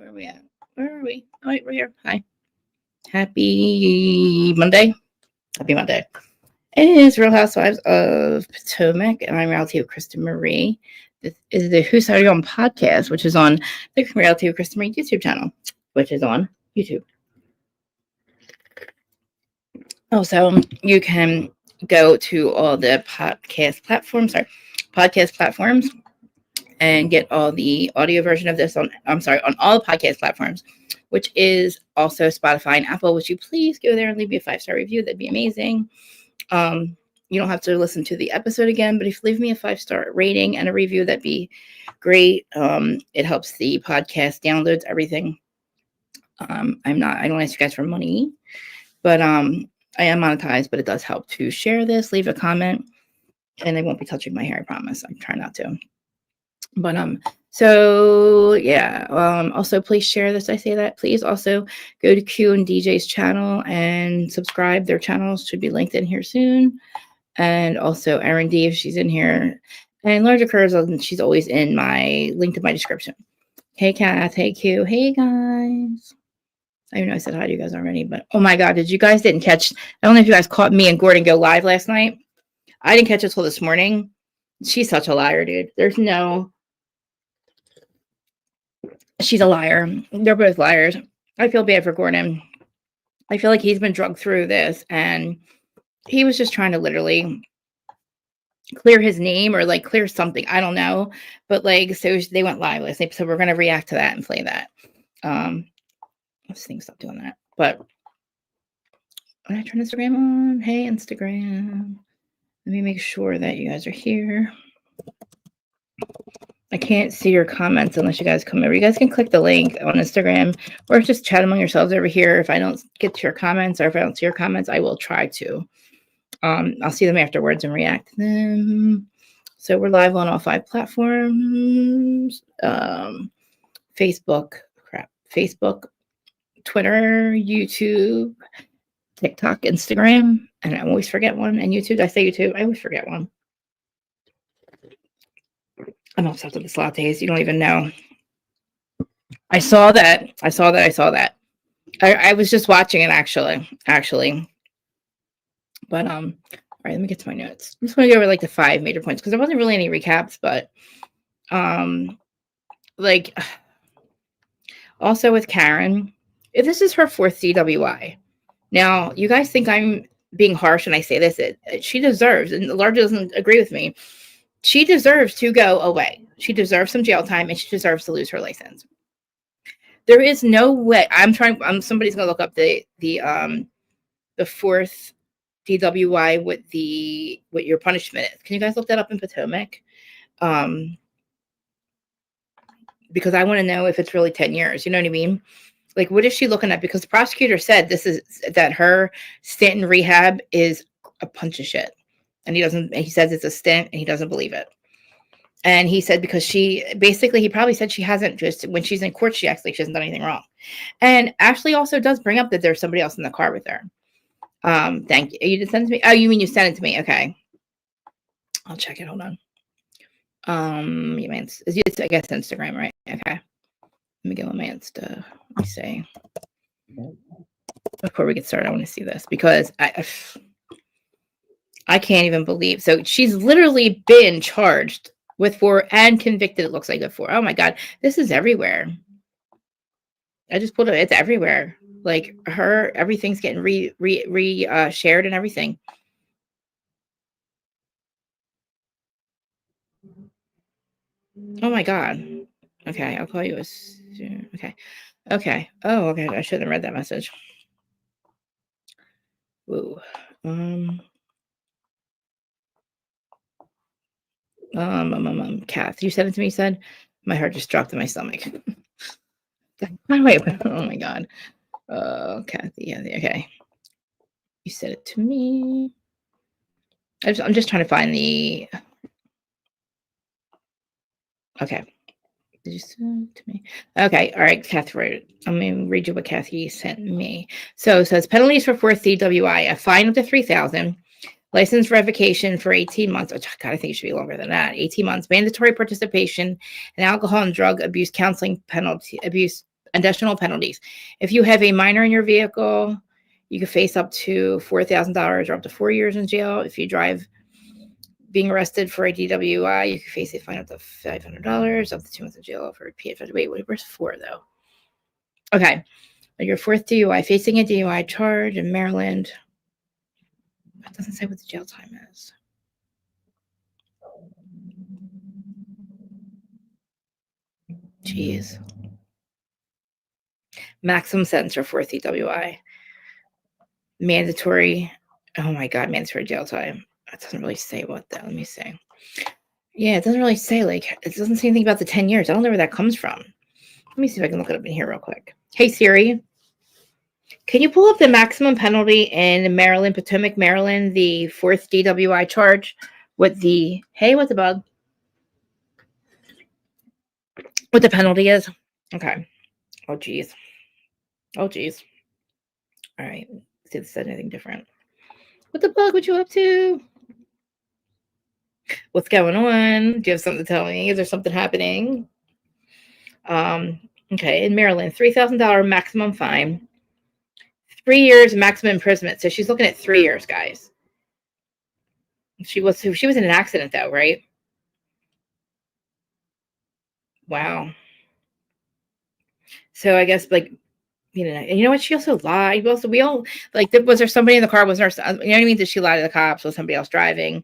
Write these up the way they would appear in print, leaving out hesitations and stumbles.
are we at? Where are we? Oh, wait, we're here. Hi. Happy Monday. Happy Monday. It is Real Housewives of Potomac, and I'm Reality of Kristen Marie. This is the Who's Are You On podcast, which is on the Reality of Kristen Marie YouTube channel, which is on YouTube. Also, you can go to all the podcast platforms, and get all the audio version of this on all the podcast platforms, which is also Spotify and Apple. Would you please go there and leave me a 5-star review? That'd be amazing. You don't have to listen to the episode again, but if you leave me a 5-star rating and a review, that'd be great. It helps the podcast downloads, everything. I don't ask you guys for money, but I am monetized, but it does help to share this, leave a comment, and I won't be touching my hair, I promise. I'm trying not to. But so yeah, also please share this. I say that. Please also go to Q and DJ's channel and subscribe. Their channels should be linked in here soon. And also Erin D, if she's in here. And Larger Curves, she's always in my link to my description. Hey Kath, hey Q, hey guys. I even know I said hi to you guys already, but oh my god, you guys didn't catch, I don't know if you guys caught me and Gordon go live last night. I didn't catch it till this morning. She's such a liar, dude. She's a liar. They're both liars. I feel bad for Gordon. I feel like he's been drugged through this, and he was just trying to literally clear his name or like clear something. I don't know. But like, so they went live last night. So we're going to react to that and play that. Let's think, stop doing that. But when I turn Instagram on, hey, Instagram. Let me make sure that you guys are here. I can't see your comments unless you guys come over. You guys can click the link on Instagram or just chat among yourselves over here. If I don't get to your comments or if I don't see your comments, I will try to. I'll see them afterwards and react to them. So we're live on all 5 platforms. Facebook, Twitter, YouTube, TikTok, Instagram, and I always forget one. And YouTube, did I say YouTube? I always forget one. I'm obsessed with this lattes. You don't even know. I saw that. I was just watching it actually. But all right, let me get to my notes. I'm just going to go over like the 5 major points because there wasn't really any recaps, but like also with Karen, if this is her 4th DWI. Now, you guys think I'm being harsh when I say this. She deserves, and Large doesn't agree with me. She deserves to go away. She deserves some jail time, and she deserves to lose her license. There is no way. Somebody's gonna look up the 4th DWI what your punishment is. Can you guys look that up in Potomac? Because I want to know if it's really 10 years. You know what I mean? Like, what is she looking at? Because the prosecutor said that her stint in rehab is a bunch of shit. And he says it's a stint and he doesn't believe it. And he said because he probably said she hasn't, just when she's in court, she acts like she hasn't done anything wrong. And Ashley also does bring up that there's somebody else in the car with her. Thank you. You did send it to me? Oh, you mean you sent it to me? Okay. I'll check it. Hold on. It's I guess Instagram, right? Okay. Let me go on my Insta. Let me see. Before we get started, I want to see this because I can't even believe. So she's literally been charged with 4 and convicted. It looks like of 4. Oh my God, this is everywhere. I just pulled it. It's everywhere. Like everything's getting shared and everything. Oh my God. Okay, I'll call you as soon. Okay. Oh, okay. I shouldn't have read that message. Whoa. Kath, you sent it to me. You said my heart just dropped in my stomach. Wait, oh my God. Kathy, yeah, okay. You said it to me. I'm just trying to find the. Okay. Did you send it to me? Okay, all right, Kathy wrote it. I'm going to read you what Kathy sent me. So it says penalties for 4th DWI, a fine up to $3,000. License revocation for 18 months. Oh, God, I think it should be longer than that. 18 months. Mandatory participation in alcohol and drug abuse counseling penalty abuse Additional penalties. If you have a minor in your vehicle, you can face up to $4,000 or up to 4 years in jail. If you drive being arrested for a DWI, you can face a fine up to $500, up to 2 months in jail for a PFW. Wait, where's 4 though? Okay. Your 4th DUI, facing a DUI charge in Maryland. It doesn't say what the jail time is. Jeez. Maximum sentence for 4th DWI. Mandatory. Oh my God, mandatory jail time. It doesn't really say what that. Let me see. Yeah, it doesn't really say, like, it doesn't say anything about the 10 years. I don't know where that comes from. Let me see if I can look it up in here real quick. Hey, Siri, can you pull up the maximum penalty in Maryland, Potomac, Maryland, the 4th DWI charge with the, hey, what's the bug? What the penalty is? Okay. Oh, geez. Oh, geez. All right. Let's see if it said anything different. What the bug? What you up to? What's going on? Do you have something to tell me? Is there something happening? Okay, in Maryland, $3,000 maximum fine, 3 years maximum imprisonment. So she's looking at 3 years, guys. She was in an accident though, right? Wow. So I guess, like, you know, and you know what? She also lied. We all like. Was there somebody in the car? Was there? You know what I mean? Did she lie to the cops? Was somebody else driving?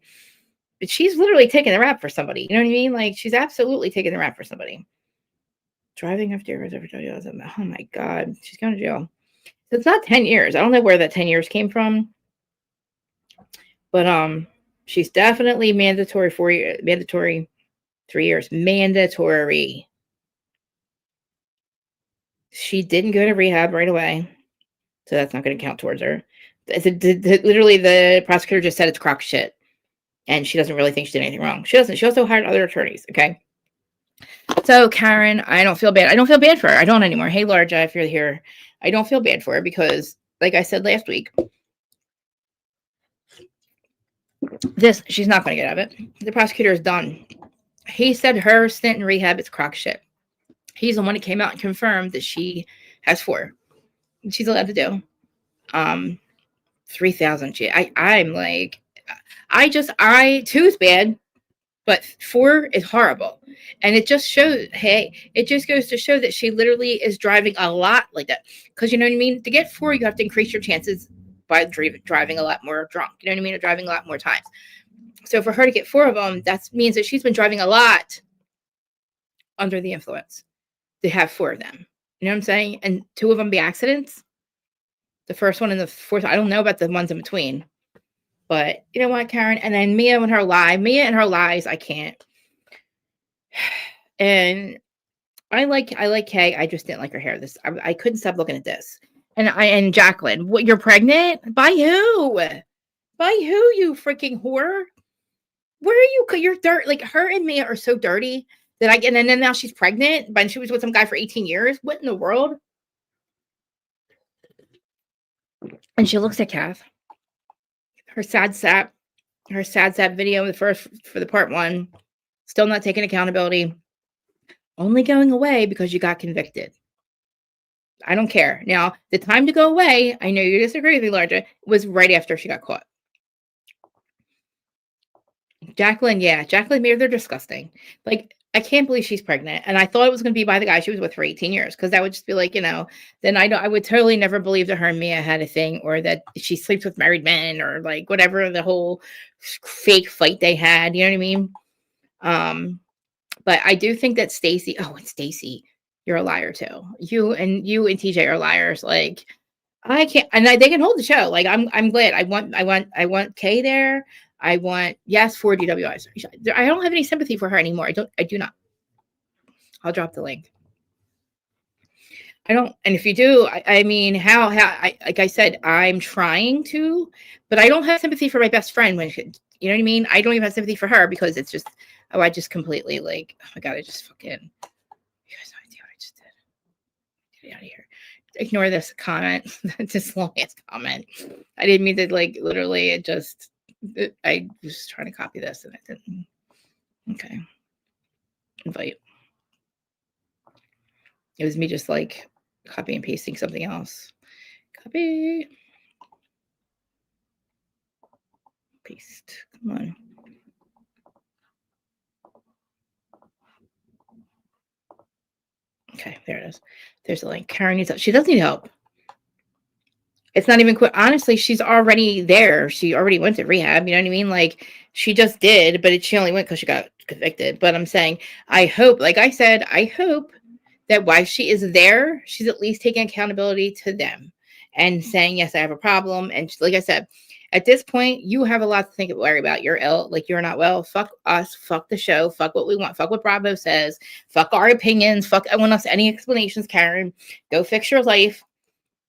But she's literally taking the rap for somebody. You know what I mean? Like, she's absolutely taking the rap for somebody. Driving after oh my God, she's going to jail. So it's not 10 years. I don't know where that 10 years came from, but she's definitely mandatory 4 years, mandatory 3 years, mandatory. She didn't go to rehab right away, so that's not going to count towards her. Literally, the prosecutor just said it's crock shit, and she doesn't really think she did anything wrong. She doesn't. She also hired other attorneys. Okay. So Karen, I don't feel bad. I don't feel bad for her. I don't anymore. Hey, Larja, if you're here, I don't feel bad for her because, like I said last week, she's not going to get out of it. The prosecutor is done. He said her stint in rehab is crock shit. He's the one that came out and confirmed that she has 4. She's allowed to do. 3,000. I'm like, 2's bad, but 4 is horrible. And it just shows, hey, it just goes to show that she literally is driving a lot like that. Because you know what I mean? To get 4, you have to increase your chances by driving a lot more drunk. You know what I mean? Or driving a lot more times. So for her to get 4 of them, that means that she's been driving a lot under the influence to have 4 of them. You know what I'm saying? And 2 of them be accidents. The first one and the 4th, I don't know about the ones in between. But you know what, Karen? And then Mia and her lies, I can't. And I like Kay. I just didn't like her hair. I couldn't stop looking at this. And Jacqueline, what, you're pregnant? By who? By who, you freaking whore? Where are you? You're dirt. Like, her and Mia are so dirty that and then now she's pregnant, but she was with some guy for 18 years. What in the world? And she looks at Kath. Her sad sap video, for the part 1, still not taking accountability, only going away because you got convicted. I don't care. Now, the time to go away, I know you disagree with me, Larja, was right after she got caught. Jacqueline, maybe they're disgusting. Like, I can't believe she's pregnant. And I thought it was going to be by the guy she was with for 18 years. Because that would just be like, you know, then I would totally never believe that her and Mia had a thing, or that she sleeps with married men, or like whatever the whole fake fight they had. You know what I mean? But I do think that Stacy, and Stacy, you're a liar too. You and TJ are liars. Like, I can't, and they can hold the show. Like, I'm glad. I want Kay there. I want, yes, 4 DWIs. I don't have any sympathy for her anymore. I do not. I'll drop the link. I don't, and if you do, I mean, like I said, I'm trying to, but I don't have sympathy for my best friend when you know what I mean? I don't even have sympathy for her because it's just, I just completely, like, oh my God, I just fucking, you guys have no idea what I just did. Get out of here. Ignore this comment. This long ass comment. I didn't mean to, like, literally, I was trying to copy this and I didn't. Okay. Invite. It was me just like Copy and pasting something else. Copy. Paste. Come on. Okay, there it is. There's a link. Karen needs help. She does need help. It's not even quick. Honestly, she's already there. She already went to rehab. You know what I mean? Like, she just did, but she only went because she got convicted. But I'm saying, I hope, like I said, I hope that while she is there, she's at least taking accountability to them and saying, yes, I have a problem. And like I said, at this point, you have a lot to think and worry about. You're ill, like you're not well. Fuck us, fuck the show, fuck what we want, fuck what Bravo says, fuck our opinions, fuck anyone else, any explanations, Karen. Go fix your life.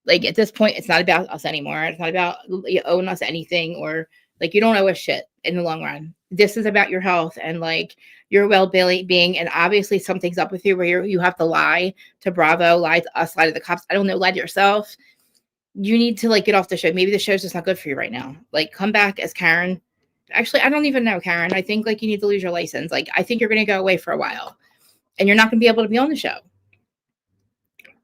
Like at this point, it's not about us anymore. It's not about you owing us anything, or like you don't owe us shit in the long run. This is about your health and like your well-being. And obviously something's up with you where you have to lie to Bravo, lie to us, lie to the cops. I don't know, lie to yourself. You need to like get off the show. Maybe the show's just not good for you right now. Like come back as Karen. Actually, I don't even know, Karen. I think like you need to lose your license. Like I think you're going to go away for a while and you're not going to be able to be on the show.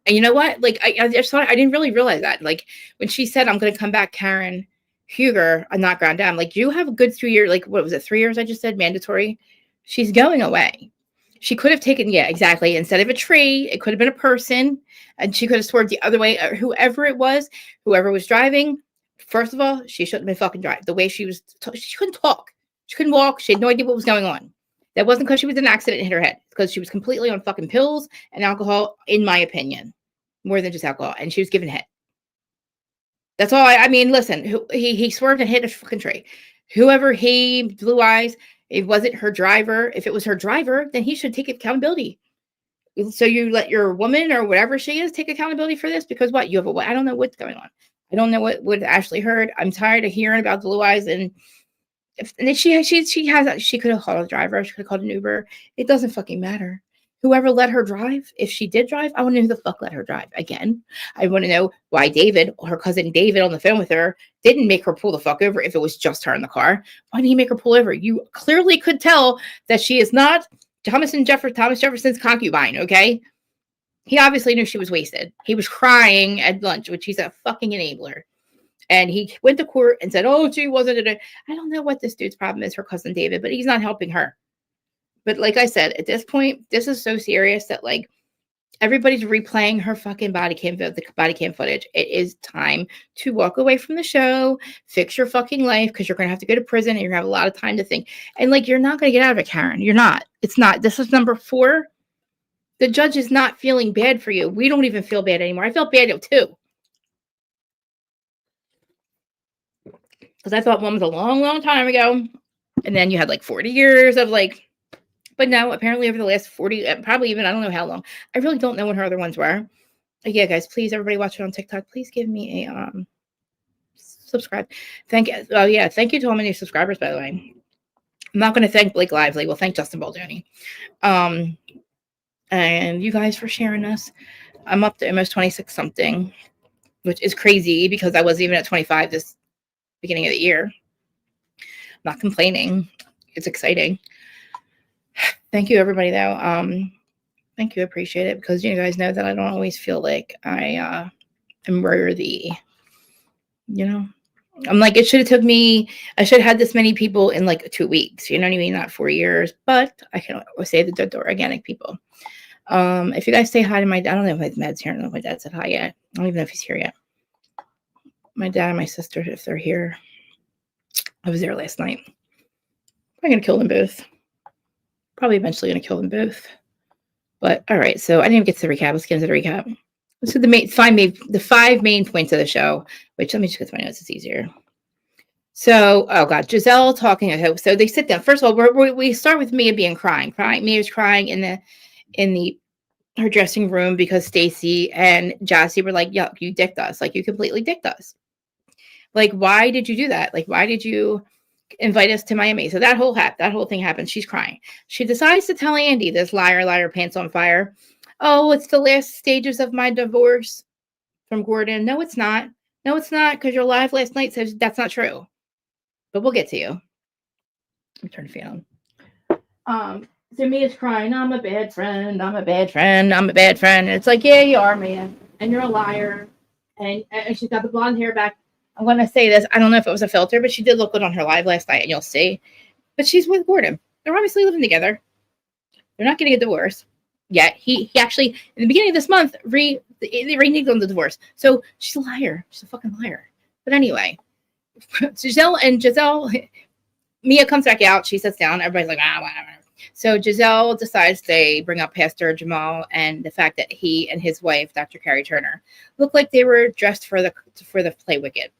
And you know what? Like, I just thought, I didn't really realize that. Like, when she said, I'm going to come back, Karen Huger, I'm not ground down. Like, you have a good 3 years, like, what was it, 3 years I just said, mandatory? She's going away. She could have taken, yeah, exactly. Instead of a tree, it could have been a person. And she could have swerved the other way. Whoever it was, whoever was driving, first of all, she shouldn't have been fucking driving. The way she was, she couldn't talk. She couldn't walk. She had no idea what was going on. That wasn't because she was in an accident and hit her head. Because she was completely on fucking pills and alcohol, in my opinion. More than just alcohol. And she was given hit. That's all. I mean, listen, he swerved and hit a fucking tree. Whoever he, Blue Eyes, it wasn't her driver. If it was her driver, then he should take accountability. So you let your woman or whatever she is take accountability for this? Because what? You have a, I don't know what's going on. I don't know what Ashley heard. I'm tired of hearing about the Blue Eyes and she could have called a driver. She could have called an Uber. It doesn't fucking matter. Whoever let her drive, if she did drive, I want to know who the fuck let her drive. Again, I want to know why David, her cousin David on the phone with her, didn't make her pull the fuck over if it was just her in the car. Why didn't he make her pull over? You clearly could tell that she is not Thomas Jefferson's concubine, okay? He obviously knew she was wasted. He was crying at lunch, which he's a fucking enabler. And he went to court and said, oh, she wasn't. I don't know what this dude's problem is, her cousin David, but he's not helping her. But like I said, at this point, this is so serious that like everybody's replaying her fucking body cam footage. It is time to walk away from the show, fix your fucking life, because you're going to have to go to prison and you're going to have a lot of time to think. And like, you're not going to get out of it, Karen. You're not. It's not. This is number 4. The judge is not feeling bad for you. We don't even feel bad anymore. I felt bad too. Because I thought one was a long, long time ago. And then you had like 40 years of like, but no, apparently over the last 40, probably even, I don't know how long. I really don't know when her other ones were. Yeah, guys, please, everybody watching on TikTok, please give me a subscribe. Thank you. Oh, yeah. Thank you to all my new subscribers, by the way. I'm not going to thank Blake Lively. We'll thank Justin Baldoni. And you guys for sharing us. I'm up to almost 26 something, which is crazy because I wasn't even at 25 this beginning of the year. I'm not complaining. It's exciting. Thank you, everybody, though. Thank you. Appreciate it, because you guys know that I don't always feel like I am worthy. You know, I'm like, it should have took me, I should have had this many people in like 2 weeks. You know what I mean? Not 4 years, but I can say the organic people. If you guys say hi to my dad, I don't know if my dad's here. I don't know if my dad said hi yet. I don't even know if he's here yet. My dad and my sister, if they're here. I was there last night. I'm going to kill them both. Probably eventually going to kill them both. But all right, so I didn't even get to the recap. Let's get into the recap. So the 5 main points of the show, which let me just get to my notes. It's easier. So, oh God, Giselle talking. So they sit down. First of all, we start with Myyyy being crying. Myiyy's crying in her dressing room because Stacy and Jassy were like, yuck, you dicked us. Like, you completely dicked us. Like, why did you do that? Like, why did you invite us to Miami? So that whole thing happens. She's crying. She decides to tell Andy, this liar, pants on fire. Oh, it's the last stages of my divorce from Gordon. No, it's not. No, it's not, because your live last night says that's not true. But we'll get to you. Let me turn the fan on. So Myiyy's crying, I'm a bad friend. And it's like, yeah, you are, Myyyy. and you're a liar. And she's got the blonde hair back. I'm going to say this. I don't know if it was a filter, but she did look good on her live last night, and you'll see. But she's with Gordon. They're obviously living together. They're not getting a divorce yet. He actually, in the beginning of this month, reneged on the divorce. So she's a liar. She's a fucking liar. But anyway, Giselle, Mia comes back out. She sits down. Everybody's like, whatever. So Giselle decides they bring up Pastor Jamal and the fact that he and his wife, Dr. Carrie Turner, look like they were dressed for the Play Wicked.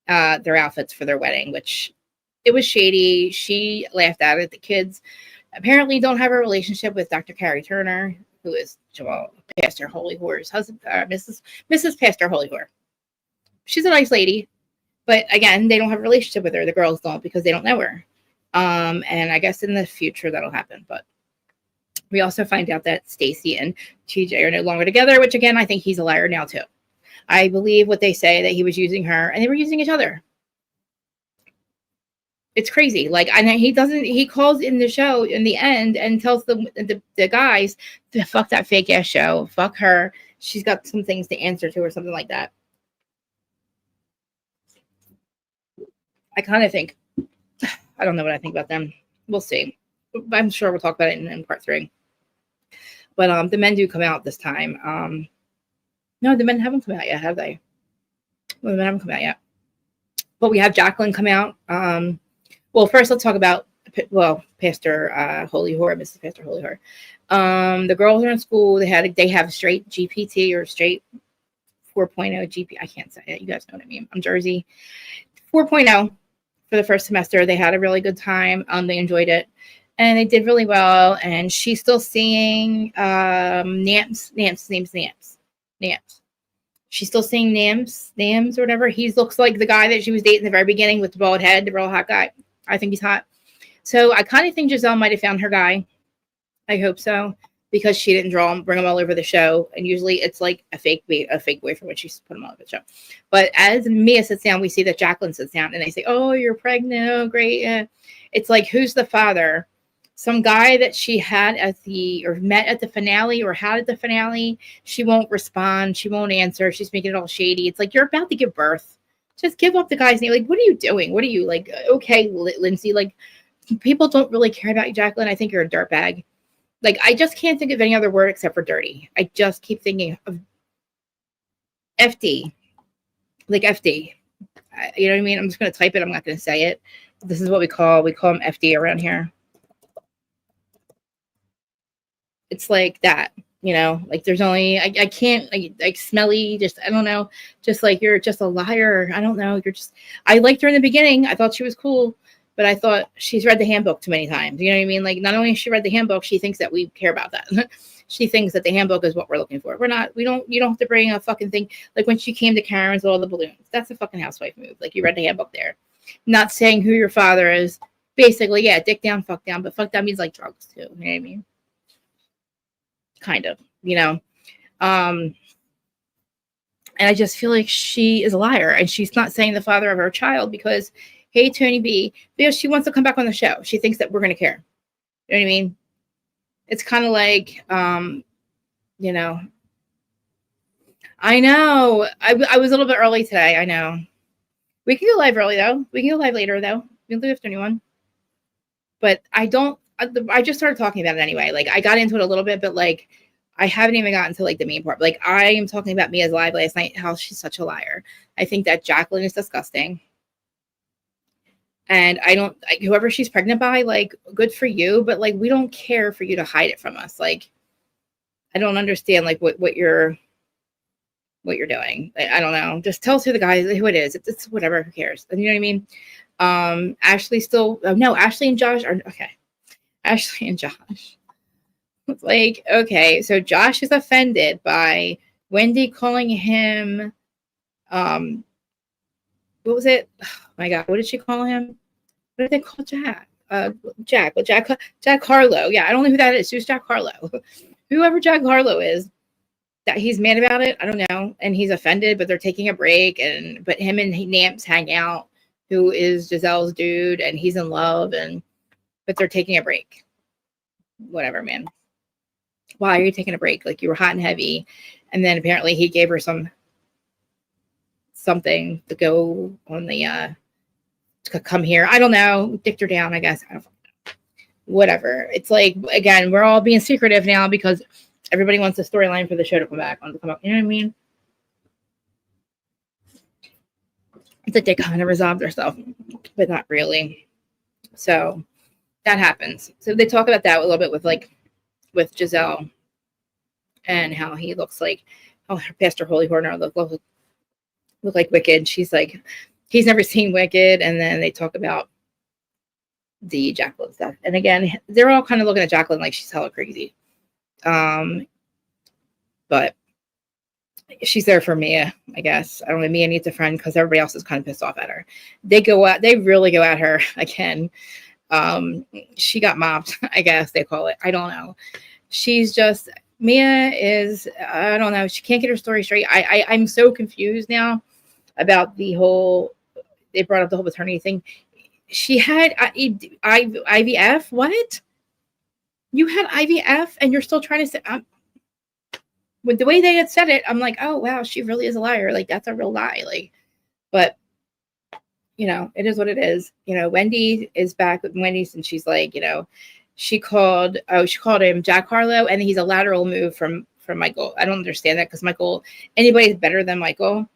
Their outfits for their wedding, which it was shady. She laughed at it. The kids apparently don't have a relationship with Dr. Carrie Turner, who is Jamal, Pastor Holy Whore's husband, Mrs. Pastor Holy Whore. She's a nice lady, but again, they don't have a relationship with her. The girls don't because they don't know her. And I guess in the future that'll happen. But we also find out that Stacy and TJ are no longer together, which again, I think he's a liar now too. I believe what they say, that he was using her and they were using each other. It's crazy. Like, and he calls in the show in the end and tells the guys to fuck that fake ass show. Fuck her. She's got some things to answer to or something like that. I kind of think, I don't know what I think about them. We'll see. I'm sure we'll talk about it in part 3. But the men do come out this time. No, the men haven't come out yet, have they? Well, the men haven't come out yet. But we have Jacqueline come out. Well, first let's talk about Pastor Holy Whore, Mrs. Pastor Holy Whore. The girls are in school. They have straight GPT or straight 4.0 GP. I can't say it. You guys know what I mean. I'm Jersey. 4.0 for the first semester. They had a really good time. They enjoyed it. And they did really well. And she's still seeing Nams. She's still seeing Nams or whatever. He looks like the guy that she was dating in the very beginning with the bald head, the real hot guy. I think he's hot. So I kind of think Giselle might have found her guy. I hope so, because she didn't bring him all over the show. And usually it's like a fake boyfriend when she's put him all over the show. But as Mia sits down, we see that Jacqueline sits down and they say, "Oh, you're pregnant. Oh, great." Yeah. It's like, who's the father? Some guy that she had met at the finale or had at the finale. She won't respond. She won't answer. She's making it all shady. It's like, you're about to give birth. Just give up the guy's name. Like, what are you doing? What are you like? Okay, Lindsay, like, people don't really care about you, Jacqueline. I think you're a dirtbag. Like, I just can't think of any other word except for dirty. I just keep thinking of FD. Like FD. You know what I mean? I'm just going to type it. I'm not going to say it. This is what we call him FD around here. It's like that, you know, like there's only, I can't, like smelly, just, I don't know, just like, you're just a liar. I don't know. I liked her in the beginning. I thought she was cool, but I thought she's read the handbook too many times. You know what I mean? Like, not only has she read the handbook, she thinks that we care about that. She thinks that the handbook is what we're looking for. You don't have to bring a fucking thing. Like when she came to Karen's with all the balloons, that's a fucking housewife move. Like, you read the handbook there. Not saying who your father is. Basically, yeah, dick down, fuck down, but fuck down means like drugs too. You know what I mean? Kind of, you know. And I just feel like she is a liar, and she's not saying the father of her child because, hey, Tony B, because she wants to come back on the show. She thinks that we're going to care. You know what I mean? It's kind of like, you know, I know I was a little bit early today. I know we can go live early though. We can go live later though. We can do after anyone, but I just started talking about it anyway. Like, I got into it a little bit, but like, I haven't even gotten to like the main part. Like, I am talking about Mia's live last night, how she's such a liar. I think that Jacqueline is disgusting. And whoever she's pregnant by, like, good for you, but like, we don't care for you to hide it from us. Like, I don't understand like what you're doing. I don't know. Just tell us who it is. It's whatever, who cares? And you know what I mean? Ashley and Josh are okay. Ashley and Josh. It's like, okay, so Josh is offended by Wendy calling him, what was it? Oh my God, what did she call him? What did they call Jack? Jack Harlow. Yeah, I don't know who that is. Who's Jack Harlow? Whoever Jack Harlow is, that he's mad about it. I don't know. And he's offended, but they're taking a break. But him and Namps hang out, who is Giselle's dude, and he's in love, but they're taking a break. Whatever, man. why are you taking a break? Like, you were hot and heavy. And then apparently he gave her something to go on the to come here. I don't know. Dicked her down, I guess. I don't know. Whatever. It's like, again, we're all being secretive now because everybody wants a storyline for the show to come back. You know what I mean? It's like they kind of resolved their stuff, but not really. So that happens. So they talk about that a little bit with Giselle and how he looks like, oh, Pastor Holy Horner look like Wicked. She's like, he's never seen Wicked. And then they talk about the Jacqueline stuff. And again, they're all kind of looking at Jacqueline like she's hella crazy. But she's there for Mia, I guess. I don't know. Mia needs a friend because everybody else is kind of pissed off at her. They really go at her again. She got mobbed, I guess they call it. I don't know. She's just, Mia is, I don't know. She can't get her story straight. I'm so confused now about the whole, they brought up the whole maternity thing. She had IVF. What? You had IVF and you're still trying to say, with the way they had said it, I'm like, oh, wow, she really is a liar. Like, that's a real lie. Like, but, you know, it is what it is. You know, Wendy is back with Wendy's and she's like, you know, she called him Jack Harlow and he's a lateral move from Michael. I don't understand that because Michael, anybody's better than Michael.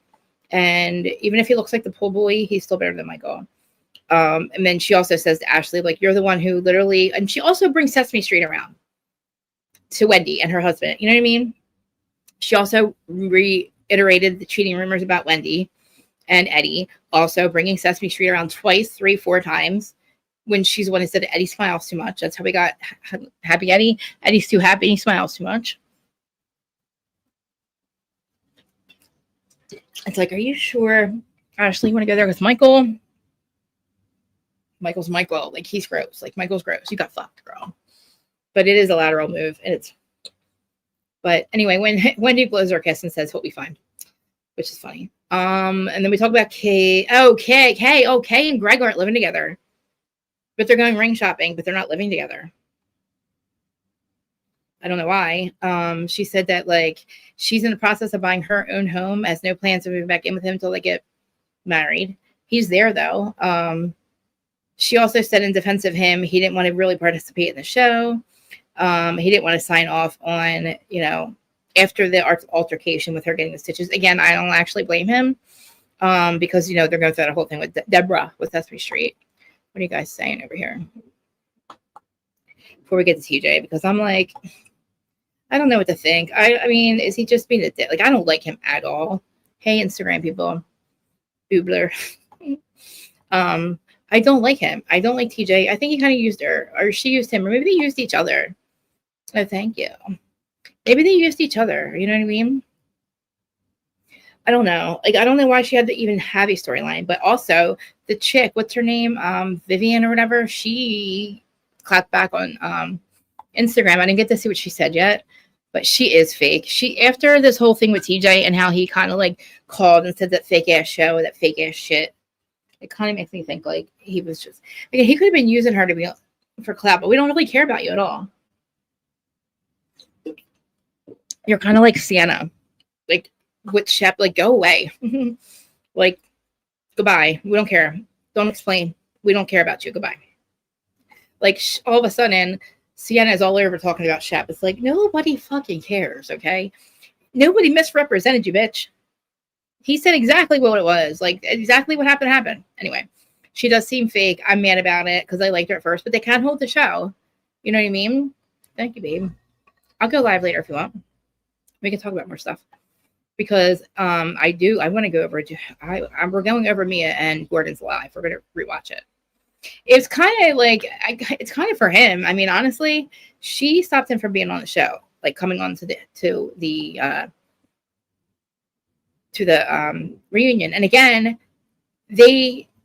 And even if he looks like the pool boy, he's still better than Michael. And then she also says to Ashley, like, you're the one who literally, and she also brings Sesame Street around to Wendy and her husband. You know what I mean? She also reiterated the cheating rumors about Wendy and Eddie, also bringing Sesame Street around twice, 3, 4 times when she's the one who said Eddie smiles too much. That's how we got Happy Eddie. Eddie's too happy. He smiles too much. It's like, are you sure, Ashley, you want to go there with Michael? Michael's Michael. Like, he's gross. Like, Michael's gross. You got fucked, girl. But it is a lateral move, and it's. But anyway, when Wendy blows her kiss and says he'll be fine, which is funny. And then we talk about Kay. Oh, Kay and Greg aren't living together, but they're going ring shopping, but they're not living together. I don't know why. She said that, like, she's in the process of buying her own home, has no plans to move back in with him until they get married. He's there though. She also said in defense of him, he didn't want to really participate in the show. He didn't want to sign off on, you know, after the altercation with her getting the stitches. Again, I don't actually blame him because, you know, they're going through that whole thing with Deborah with Sesame Street. What are you guys saying over here? Before we get to TJ, because I'm like, I don't know what to think. I mean, is he just being a dick? Like, I don't like him at all. Hey, Instagram people. Boobler. I don't like him. I don't like TJ. I think he kind of used her, or she used him, or maybe they used each other. Oh, thank you. Maybe they used each other. You know what I mean? I don't know. Like, I don't know why she had to even have a storyline. But also, the chick, what's her name? Vivian or whatever. She clapped back on Instagram. I didn't get to see what she said yet, but she is fake. She, after this whole thing with TJ and how he kind of like called and said that fake ass show, that fake ass shit. It kind of makes me think like he was just, again, he could have been using her to be for clout, but we don't really care about you at all. You're kind of like Sienna, like with Shep, like go away. Like, goodbye. We don't care. Don't explain. We don't care about you. Goodbye. Like all of a sudden, Sienna is all over talking about Shep. It's like, nobody fucking cares, okay? Nobody misrepresented you, bitch. He said exactly what it was. Like, exactly what happened. Anyway, she does seem fake. I'm mad about it because I liked her at first, but they can't hold the show. You know what I mean? Thank you, babe. I'll go live later if you want. We can talk about more stuff. Because I want to go over to, we're going over Mia and Gordon's live. We're going to rewatch it. It's kind of like, it's kind of for him. I mean, honestly, she stopped him from being on the show, like coming on to the reunion. And again,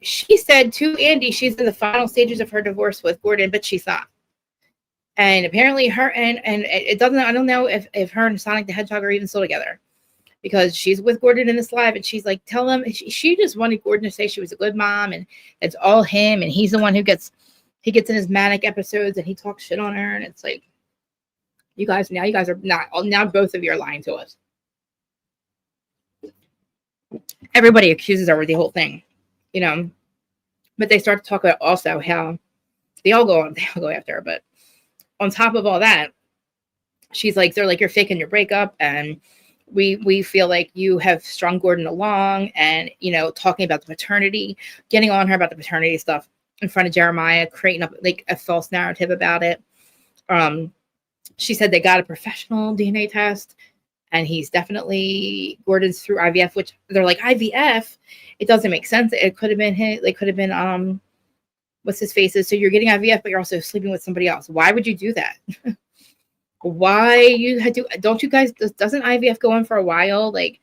she said to Andy, she's in the final stages of her divorce with Gordon, but she's not. And apparently her and it doesn't, I don't know if her and Sonic the Hedgehog are even still together, because she's with Gordon in this live and she's like, tell him, she just wanted Gordon to say she was a good mom and it's all him. And he's the one who gets in his manic episodes and he talks shit on her. And it's like, You guys are not, now both of you are lying to us. Everybody accuses her of the whole thing, you know, but they start to talk about also how they all go after her. But on top of all that, she's like, they're like, you're faking your breakup, and we feel like you have strung Gordon along, and, you know, talking about the paternity, getting on her about the paternity stuff in front of Jeremiah, creating up like a false narrative about it. She said they got a professional DNA test, and he's definitely, Gordon's through IVF, which they're like, IVF? It doesn't make sense. It could have been him. They could have been, what's his faces. So you're getting IVF, but you're also sleeping with somebody else. Why would you do that? Why you had to, don't you guys, doesn't IVF go on for a while? Like,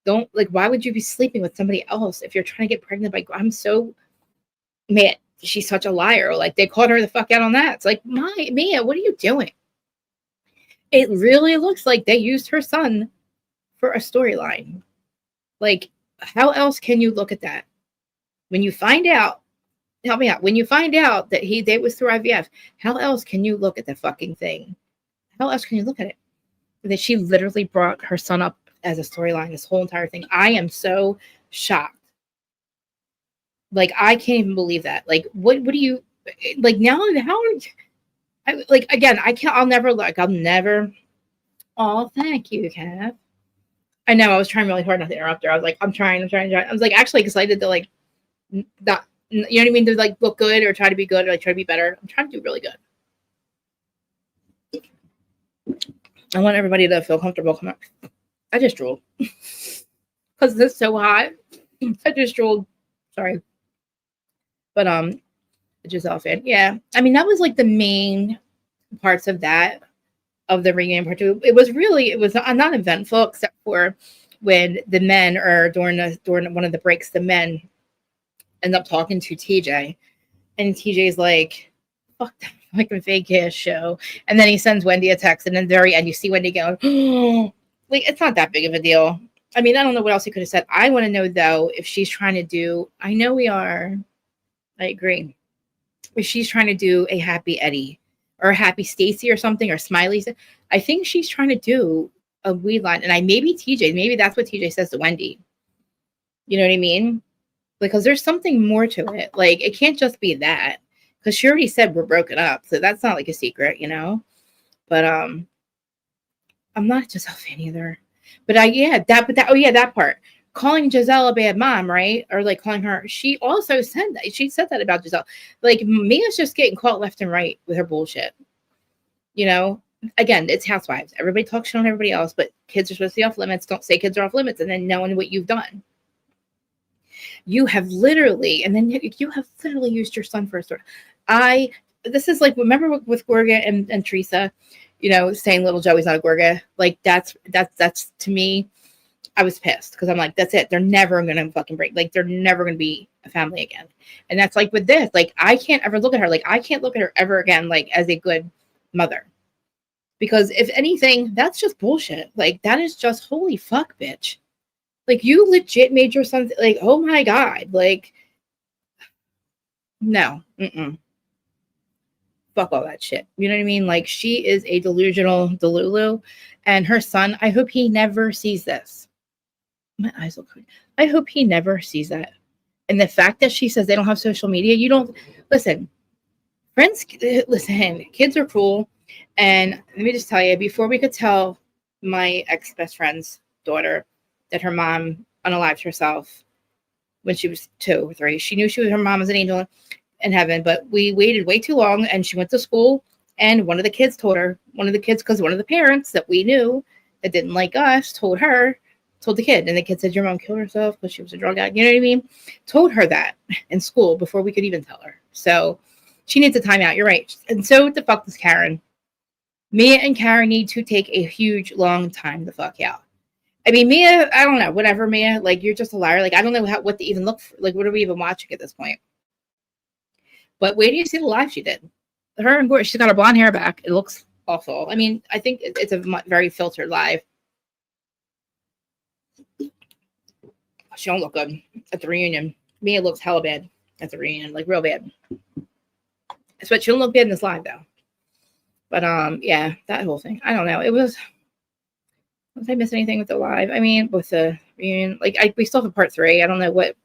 don't, like, why would you be sleeping with somebody else if you're trying to get pregnant by, I'm so mad. She's such a liar. Like, they called her the fuck out on that. It's like, Mia, what are you doing? It really looks like they used her son for a storyline. Like, how else can you look at that? When you find out, help me out. When you find out that they was through IVF, how else can you look at the fucking thing? How else can you look at it? That she literally brought her son up as a storyline, this whole entire thing. I am so shocked. Like, I can't even believe that. Like, what do you, like, now, how, like, again, I'll never, oh, thank you, Kev. I know, I was trying really hard not to interrupt her. I was like, I'm trying. I was like actually excited to like, not, you know what I mean? To like look good or try to be good or like try to be better. I'm trying to do really good. I want everybody to feel comfortable. Come on. I just drooled. Because it's so hot. I just drooled. Sorry. But Giselle fan. Yeah. I mean, that was like the main parts of that, of the reunion part two. It was not eventful, except for when the men, or during one of the breaks, the men end up talking to TJ, and TJ's like, fuck that fucking fake ass show. And then he sends Wendy a text, and then at the very end you see Wendy going, oh, like, it's not that big of a deal. I mean, I don't know what else he could have said. I want to know though, if she's trying to do, I know we are, I agree, if she's trying to do a happy Eddie or a happy Stacy or something, or Smiley. I think she's trying to do a weed line, and maybe that's what TJ says to Wendy. You know what I mean? Because there's something more to it. Like, it can't just be that, because she already said we're broken up, so that's not like a secret, you know. But I'm not Giselle fan either. But that part, calling Giselle a bad mom, right? Or like calling her. She also said that. She said that about Giselle. Like, Mia's just getting caught left and right with her bullshit. You know. Again, it's housewives. Everybody talks shit on everybody else, but kids are supposed to be off limits. Don't say kids are off limits, and then knowing what you've done. You have literally used your son for a story. This is like, remember with Gorga and Teresa, you know, saying little Joey's not a Gorga. Like, that's to me, I was pissed, because I'm like, that's it. They're never gonna fucking break. Like, they're never gonna be a family again. And that's like with this. Like, I can't ever look at her. Like, I can't look at her ever again, like, as a good mother. Because if anything, that's just bullshit. Like, that is just, holy fuck, bitch. Like, you legit made your son, like, oh my God. Like, no. Fuck all that shit. You know what I mean? Like, she is a delusional Delulu. And her son, I hope he never sees this. My eyes look good. I hope he never sees that. And the fact that she says they don't have social media, you don't, listen, friends, listen, kids are cool. And let me just tell you, before we could tell my ex-best friend's daughter that her mom unalived herself when she was 2 or 3, she knew her mom was an angel in heaven, but we waited way too long, and she went to school, and one of the kids, because one of the parents that we knew that didn't like us, told the kid, and the kid said, your mom killed herself because she was a drug addict, you know what I mean? Told her that in school before we could even tell her. So she needs a timeout, you're right. And so what the fuck does Karen? Mia and Karen need to take a huge, long time the fuck out. I mean, Mia, I don't know, whatever, Mia, like, you're just a liar. Like, I don't know what to even look for. Like, what are we even watching at this point? But wait till you see the live she did. Her and Gordon, she's got her blonde hair back. It looks awful. I mean, I think it's a very filtered live. She don't look good at the reunion. Mia looks hella bad at the reunion, like real bad. But she don't look bad in this live, though. But yeah, that whole thing. I don't know. It was. Was I miss anything with the live? I mean, with the reunion, like we still have a part 3. I don't know what.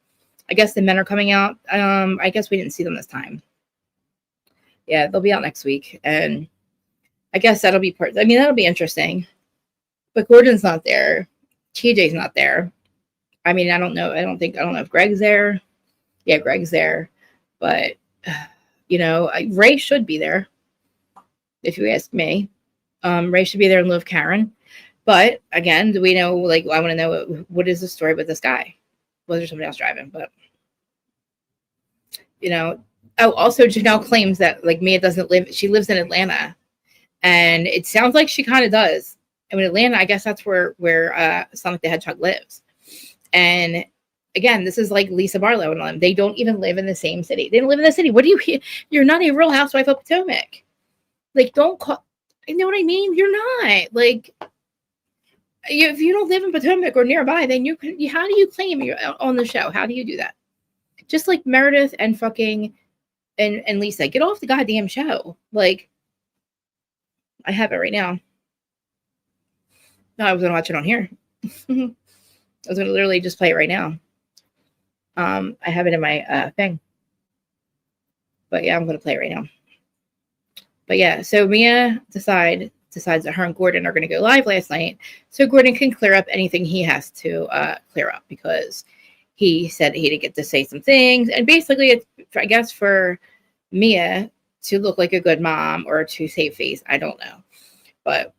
I guess the men are coming out. I guess we didn't see them this time. Yeah, they'll be out next week, and I guess that'll be part. I mean, that'll be interesting. But Gordon's not there. TJ's not there. I mean, I don't know. I don't know if Greg's there. Yeah, Greg's there, but you know, Ray should be there. If you ask me, Ray should be there in lieu of Karen. But again, do we know? Like, I want to know what is the story with this guy? Was there somebody else driving? But you know, oh, also Janelle claims that like Mia doesn't live. She lives in Atlanta, and it sounds like she kind of does. I mean, Atlanta, I guess that's where Sonic the Hedgehog lives. And again, this is like Lisa Barlow and them. They don't even live in the same city. They don't live in the city. What do you? You're not a real housewife of Potomac. Like, don't call. You know what I mean? You're not like. If you don't live in Potomac or nearby, then how do you claim you're on the show? How do you do that? Just like Meredith and fucking and Lisa, get off the goddamn show. Like, I have it right now. No, I was gonna watch it on here. I was gonna literally just play it right now. I have it in my thing. But yeah, I'm gonna play it right now. But yeah, so Mia decides that her and Gordon are going to go live last night, so Gordon can clear up anything he has to clear up, because he said he didn't get to say some things, and basically it's, I guess, for Mia to look like a good mom or to save face. I don't know, but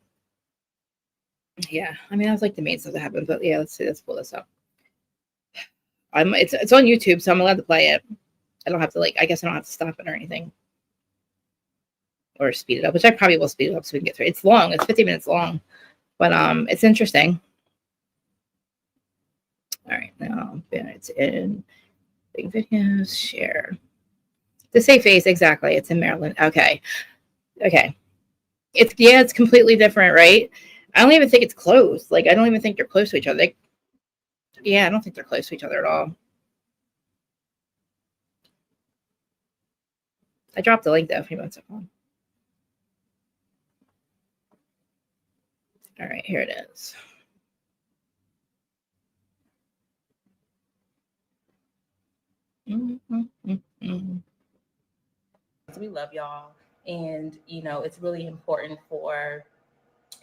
yeah, I mean, that was like the main stuff that happened. But yeah, let's pull this up. It's on YouTube, so I'm allowed to play it. I don't have to I guess I don't have to stop it or anything. Or speed it up, which I probably will speed it up so we can get through. It's long. It's 50 minutes long, but it's interesting. All right, now it's in big videos. Share the safe face. Exactly, it's in Maryland. Okay. It's completely different, right? I don't even think it's close. Like, I don't even think they're close to each other. Yeah, I don't think they're close to each other at all. I dropped the link though. If anyone's on. All right, here it is. We love y'all, and you know, it's really important for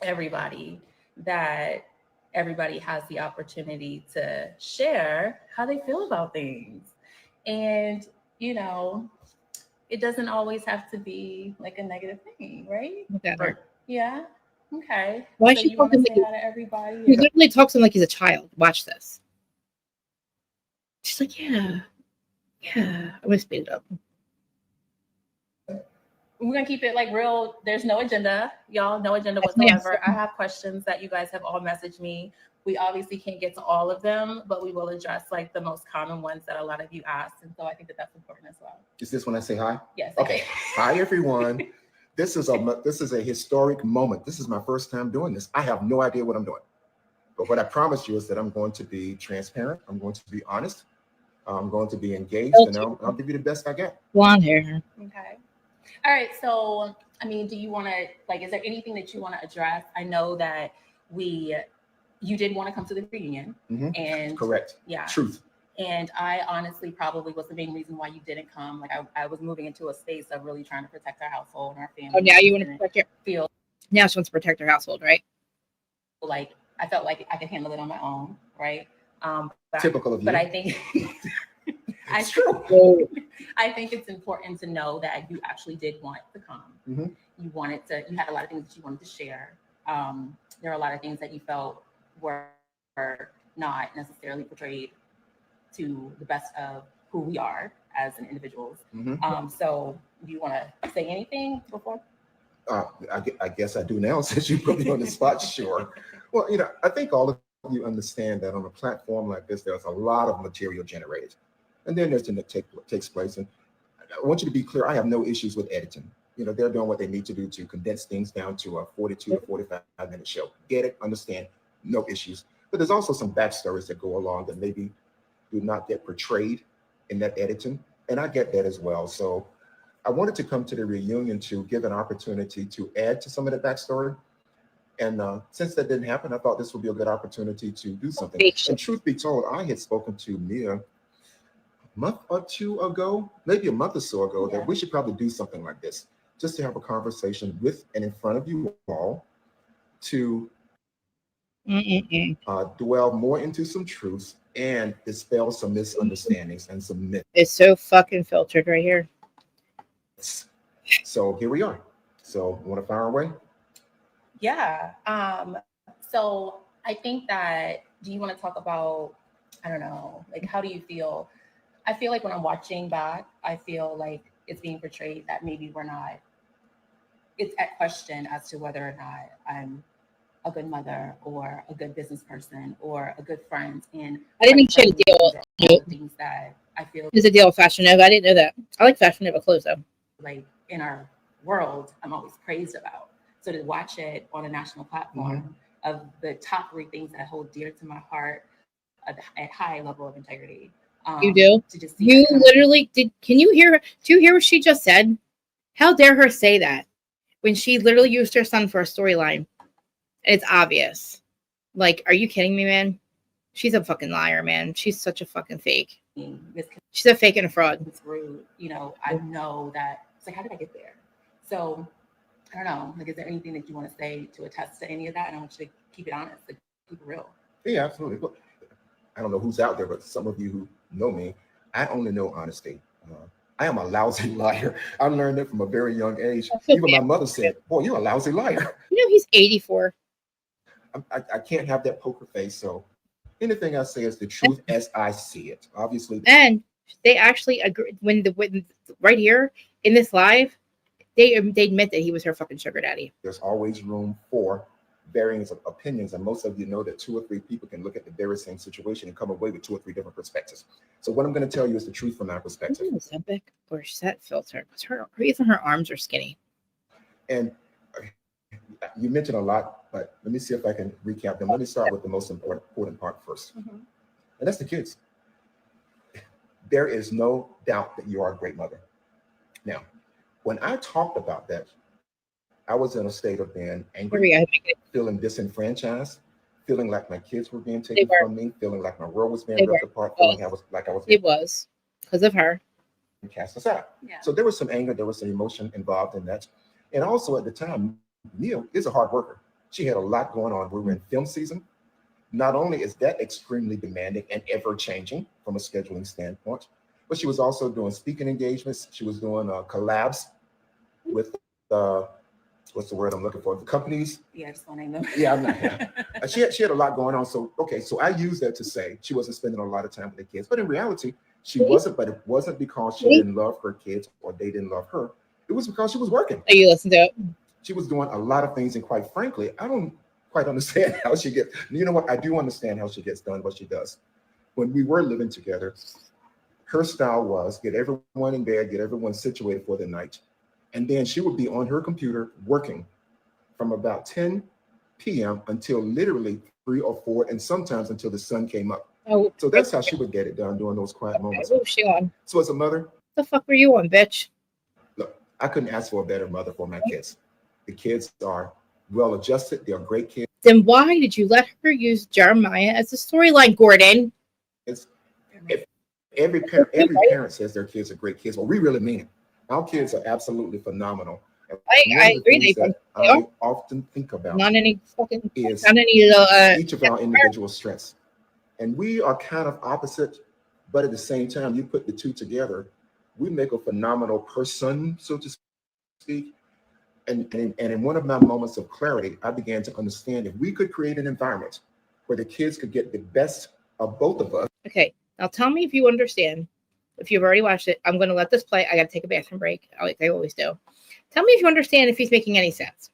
everybody that everybody has the opportunity to share how they feel about things. And you know, it doesn't always have to be like a negative thing, right? Yeah. Okay. Why so she you want to talking say like hi to everybody? He literally talks to him like he's a child. Watch this. She's like, yeah. I'm gonna speed it up. We're gonna keep it like real. There's no agenda, y'all. No agenda whatsoever. I have questions that you guys have all messaged me. We obviously can't get to all of them, but we will address like the most common ones that a lot of you asked, and so I think that that's important as well. Is this when I say hi? Yes. Okay. Hi everyone. This is a historic moment. This is my first time doing this. I have no idea what I'm doing, but what I promise you is that I'm going to be transparent. I'm going to be honest. I'm going to be engaged, and I'll give you the best I get. Blonde hair. Okay. All right. So, I mean, do you want to is there anything that you want to address? I know that you did want to come to the reunion, and correct. Yeah. Truth. And I honestly probably was the main reason why you didn't come. Like I was moving into a space of really trying to protect our household and our family. Oh, now you want to protect your feel. Now she wants to protect her household, right? Like I felt like I could handle it on my own, right? Typical of you. But I think it's true. I think it's important to know that you actually did want to come. You wanted to. You had a lot of things that you wanted to share. There are a lot of things that you felt were not necessarily portrayed to the best of who we are as an individuals. So do you want to say anything before? I guess I do now, since you put me on the spot. Sure. Well, you know, I think all of you understand that on a platform like this, there's a lot of material generated, and then there's that takes place. And I want you to be clear. I have no issues with editing. You know, they're doing what they need to do to condense things down to a 42 to 45-minute show. Get it? Understand? No issues. But there's also some backstories that go along that maybe do not get portrayed in that editing, and I get that as well. So I wanted to come to the reunion to give an opportunity to add to some of the backstory. And since that didn't happen, I thought this would be a good opportunity to do something. And truth be told, I had spoken to Myyyy a month or two ago, maybe a month or so ago, that we should probably do something like this, just to have a conversation with and in front of you all to dwell more into some truths and dispel some misunderstandings and some myths. It's so fucking filtered right here. So here we are. So want to fire away? Yeah. So I think that, do you want to talk about, I don't know, like, how do you feel? I feel like when I'm watching back, I feel like it's being portrayed that maybe we're not, it's at question as to whether or not I'm a good mother or a good business person or a good friend. And I didn't think she had a deal with things that I feel there's a deal with Fashion Nova. I didn't know that. I like Fashion Nova clothes though. like in our world, I'm always praised about. So to watch it on a national platform of the top 3 things that I hold dear to my heart at high level of integrity. You do? To just see you literally did. Can you hear? Do you hear what she just said? How dare her say that when she literally used her son for a storyline? It's obvious. Like, are you kidding me, man? She's a fucking liar, man. She's such a fucking fake. She's a fake and a fraud. It's rude. You know, I know that. It's like, how did I get there? So, I don't know. Like, is there anything that you want to say to attest to any of that? And I want you to keep it honest, like, keep it real. Yeah, absolutely. Look, I don't know who's out there, but some of you who know me, I only know honesty. I am a lousy liar. I learned it from a very young age. Even my mother said, "Boy, you're a lousy liar." You know, he's 84. I can't have that poker face. So anything I say is the truth as I see it. Obviously. And they actually agree when right here in this live, they admit that he was her fucking sugar daddy. There's always room for varying of opinions, and most of you know that 2 or 3 people can look at the very same situation and come away with 2 or 3 different perspectives. So what I'm going to tell you is the truth from my perspective. Ozempic or set filter? Because even her arms are skinny. And you mentioned a lot, but let me see if I can recap them. Let me start with the most important part first, and that's the kids. There is no doubt that you are a great mother. Now, when I talked about that, I was in a state of being angry, feeling disenfranchised, feeling like my kids were being taken from me, feeling like my world was being ripped apart, feeling like I was. It was because of her. And cast aside. Yeah. So there was some anger, there was some emotion involved in that. And also at the time, Myyyy is a hard worker. She had a lot going on. We were in film season. Not only is that extremely demanding and ever changing from a scheduling standpoint, but she was also doing speaking engagements. She was doing collabs with what's the word I'm looking for? The companies. Yeah, I just want to name them. Yeah, I'm not. Yeah. She had a lot going on. So okay, so I use that to say she wasn't spending a lot of time with the kids, but in reality, she wasn't. But it wasn't because she didn't love her kids or they didn't love her. It was because she was working. Oh, you listen to it? She was doing a lot of things, and quite frankly, I don't quite understand how she gets. You know what? I do understand how she gets done what she does. When we were living together, her style was get everyone in bed, get everyone situated for the night. And then she would be on her computer working from about 10 p.m. until literally 3 or 4, and sometimes until the sun came up. Oh, so that's how she would get it done during those quiet moments. What was she on? So as a mother, the fuck were you on, bitch? Look, I couldn't ask for a better mother for my kids. The kids are well adjusted. They're great kids. Then why did you let her use Jeremiah as a storyline, Gordon? Every parent says their kids are great kids. Well, we really mean it. Our kids are absolutely phenomenal. I agree. I often think about not any fucking is not any each of our individual strengths, and we are kind of opposite, but at the same time, you put the two together, we make a phenomenal person, so to speak. And in one of my moments of clarity, I began to understand if we could create an environment where the kids could get the best of both of us. Okay, now tell me if you understand. If you've already watched it, I'm going to let this play. I got to take a bathroom break, like I always do. Tell me if you understand if he's making any sense.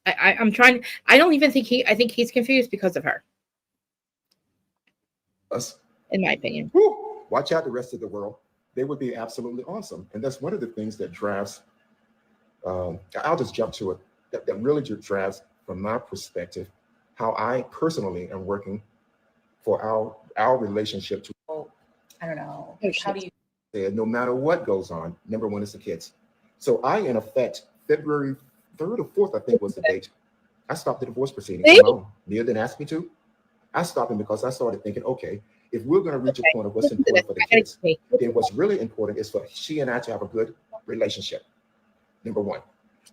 I'm trying. I don't even think I think he's confused because of her. Us, in my opinion. Woo, watch out the rest of the world. They would be absolutely awesome. And that's one of the things that drives, I'll just jump to it, that really drives, from my perspective, how I personally am working for our relationship to. I don't know. How do you? said, no matter what goes on, number one is the kids. So I, in effect, February 3rd or 4th, I think was the date, I stopped the divorce proceedings on my own. Mia didn't ask me to. I stopped them because I started thinking, okay, if we're going to reach a point of what's important for the kids, then what's really important is for she and I to have a good relationship. Number one.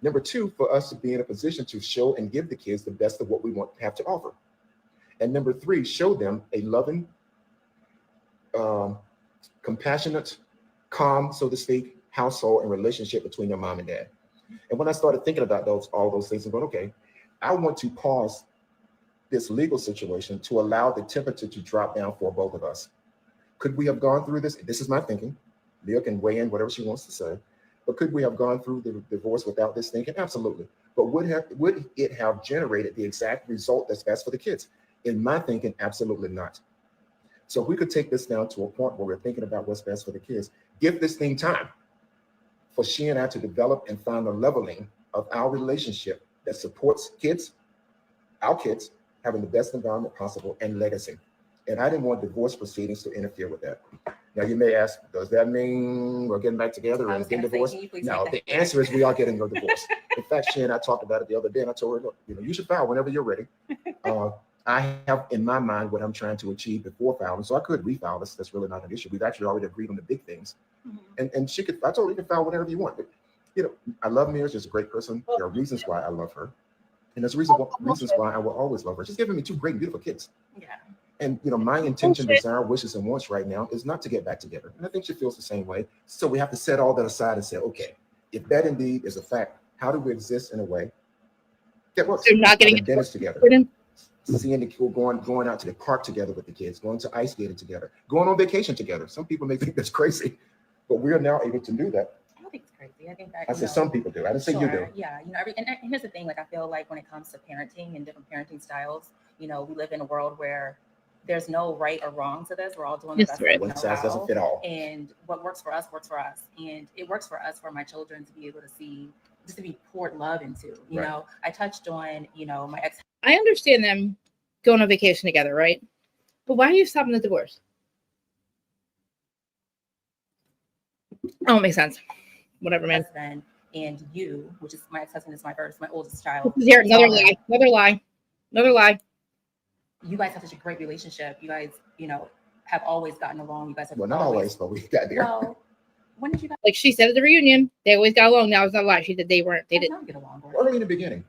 Number two, for us to be in a position to show and give the kids the best of what we want to have to offer. And number three, show them a loving, compassionate, calm, so to speak, household and relationship between your mom and dad. And when I started thinking about all those things, I'm going, okay, I want to pause this legal situation to allow the temperature to drop down for both of us. Could we have gone through this? This is my thinking. Leah can weigh in whatever she wants to say. But could we have gone through the divorce without this thinking? Absolutely. But would it have generated the exact result that's best for the kids? In my thinking, absolutely not. So if we could take this down to a point where we're thinking about what's best for the kids, give this thing time for she and I to develop and find a leveling of our relationship that supports kids, our kids, having the best environment possible and legacy. And I didn't want divorce proceedings to interfere with that. Now you may ask, does that mean we're getting back together and getting divorced? No, the answer is we are getting a divorce. In fact, she and I talked about it the other day, and I told her, look, you should file whenever you're ready. I have in my mind what I'm trying to achieve before filing, so I could refile this. That's really not an issue. We've actually already agreed on the big things. And she could, I told her you can file whenever you want. But, I love Myyyy. She's a great person. There are reasons why I love her. And there's reasons why I will always love her. She's given me two great, beautiful kids. Yeah. And my intention, desire, wishes, and wants right now is not to get back together. And I think she feels the same way. So we have to set all that aside and say, okay, if that indeed is a fact, how do we exist in a way that works? They're not getting dinners together, seeing the kids going out to the park together with the kids, going to ice skating together, going on vacation together. Some people may think that's crazy, but we are now able to do that. I don't think it's crazy. I think that I said some people do. I didn't say you do. Yeah, and here's the thing. Like, I feel like when it comes to parenting and different parenting styles, we live in a world where there's no right or wrong to this. We're all doing the best we know One size doesn't fit all. And what works for us works for us. And it works for us for my children to be able to see, just to be poured love into. You know, I touched on, my ex. I understand them going on vacation together, right? But why are you stopping the divorce? Oh, it makes sense. Whatever, man. Husband and you, which is my ex-husband, is my oldest child. Here, another lie. You guys have such a great relationship. You guys, have always gotten along. You guys have not always, but we got there. Well, when did you guys? Like she said at the reunion, they always got along. Now it's not a lie. She said they didn't get along. Early in the beginning.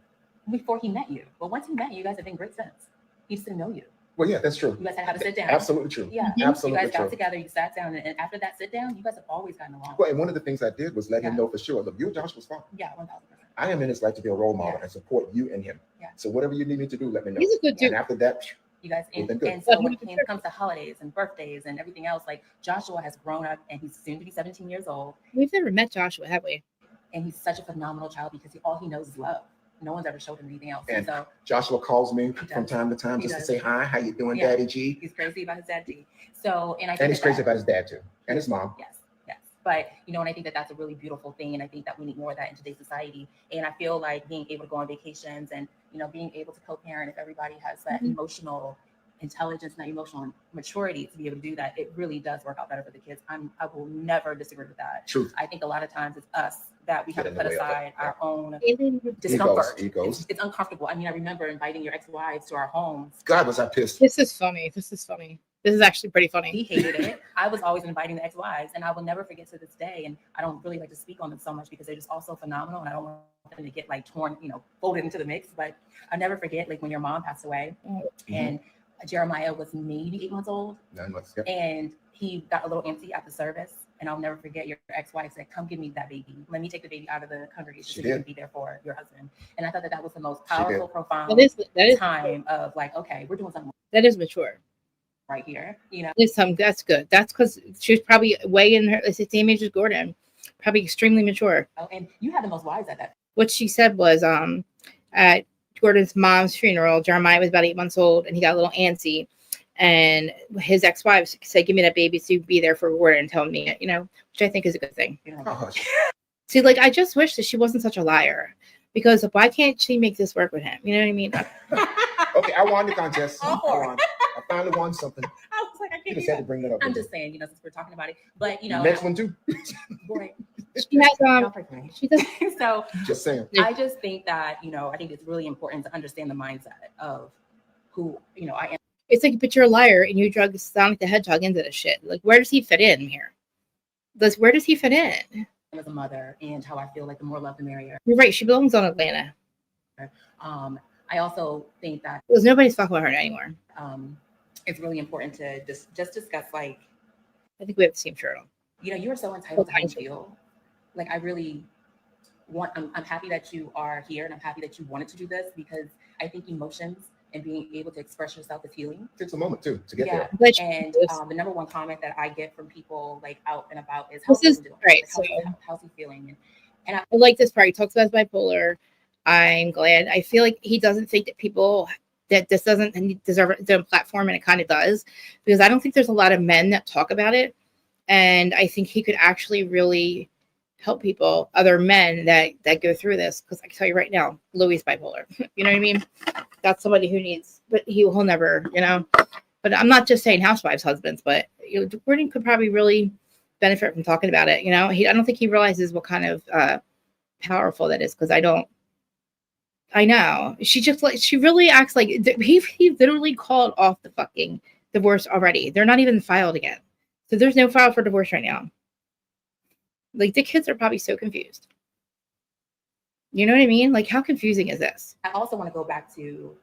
Before he met you. But once he met you, you guys have been great since. He just didn't know you. Well, yeah, that's true. You guys had to sit down. Absolutely true. Yeah, absolutely true. You guys got together, you sat down, and after that sit down, you guys have always gotten along. Well, and one of the things I did was let him know for sure. Look, you and Josh was fine. Yeah, 1,000%. I am in his life to be a role model and support you and him. Yeah. So whatever you need me to do, let me know. He's a good dude. And after that, you guys, and so when it comes to holidays and birthdays and everything else, like Joshua has grown up and he's soon to be 17 years old. We've never met Joshua, have we? And he's such a phenomenal child because all he knows is love. No one's ever showed him anything else. And so Joshua calls me from time to time just to say hi. How you doing, Daddy G? He's crazy about his dad G. So, and he's crazy about his dad too, and his mom. Yes. But, and I think that that's a really beautiful thing. And I think that we need more of that in today's society. And I feel like being able to go on vacations and, being able to co-parent, if everybody has that emotional intelligence and that emotional maturity to be able to do that, it really does work out better for the kids. I will never disagree with that. Truth. I think a lot of times it's us that we have to put aside our own discomfort. Egos. It's uncomfortable. I mean, I remember inviting your ex-wives to our homes. God, was I pissed. This is funny. This is actually pretty funny. He hated it. I was always inviting the ex-wives, and I will never forget to this day. And I don't really like to speak on them so much because they're just all so phenomenal, and I don't want them to get like torn, folded into the mix. But I never forget, like when your mom passed away, and Jeremiah was maybe 8 months old, 9 months, yep. And he got a little antsy at the service. And I'll never forget your ex-wife said, "Come give me that baby. Let me take the baby out of the congregation so you can be there for your husband." And I thought that was the most powerful, profound time of like, okay, we're doing something. That is mature. Right here, That's good. That's because she was probably way in her same age as Gordon, probably extremely mature. Oh, and you had the most wives at that. What she said was, at Gordon's mom's funeral, Jeremiah was about 8 months old, and he got a little antsy, and his ex-wife said, "Give me that baby so you can be there for Gordon and tell me," which I think is a good thing. See, like I just wish that she wasn't such a liar, because why can't she make this work with him? You know what I mean? Okay, I won the contest. I finally won something. I was like, I You just had to bring that up. I'm just saying, since we're talking about it, but Next one too. boy, She has y'all pray for me. she does So Just saying. I just think that, I think it's really important to understand the mindset of who, I am it's like, but you're a liar and you drug Sonic the Hedgehog into this shit. Like, where does he fit in here? Where does he fit in? as a mother, and how I feel like the more love, the merrier. You're right. She belongs on Atlanta. I also think that Because nobody's talking about her anymore. it's really important to just discuss, like, I think we have the same shirt on. you are so entitled to how you feel. Like, I really I'm happy that you are here, and I'm happy that you wanted to do this, because I think emotions and being able to express yourself is healing. It takes a moment too to get there. And the number one comment that I get from people, like, out and about is, This is doing? right. Like, how's he feeling? And I like this part. He talks about his bipolar. I'm glad. I feel like he doesn't think that people that this doesn't deserve its own platform, and it kind of does, because I don't think there's a lot of men that talk about it, and I think he could actually really help people, other men that go through this. Because I can tell you right now, Louis bipolar. You know what I mean? That's somebody who needs, but he'll never, But I'm not just saying housewives, husbands, but Jordan could probably really benefit from talking about it. I don't think he realizes what kind of powerful that is, because I know she really acts like he literally called off the fucking divorce already. They're not even filed again, so there's no file for divorce right now. Like, the kids are probably so confused. You know what I mean? Like, how confusing is this? I also want to go back to,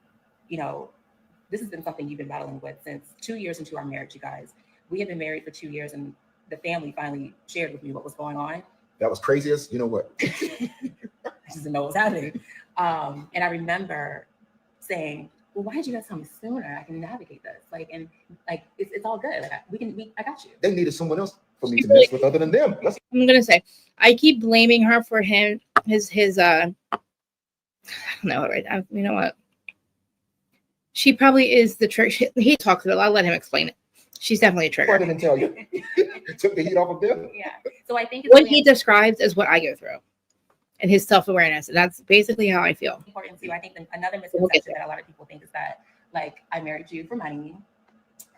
this has been something you've been battling with since 2 years into our marriage, you guys. We had been married for 2 years, and the family finally shared with me what was going on. That was craziest. You know what? I just didn't know what was happening. And I remember saying, well, why did you guys tell me sooner? I can navigate this. It's all good. I got you. They needed someone else for me to mess with other than them. I'm gonna say, I keep blaming her for his I don't know, right? You know what? She probably is the trigger. He talks about it. I'll let him explain it. She's definitely a trigger. I didn't tell you. Took the heat off of them. Yeah. So I think it's what he describes is what I go through, and his self-awareness. And that's basically how I feel. Important too. I think another misconception that a lot of people think is that, like, I married you for money.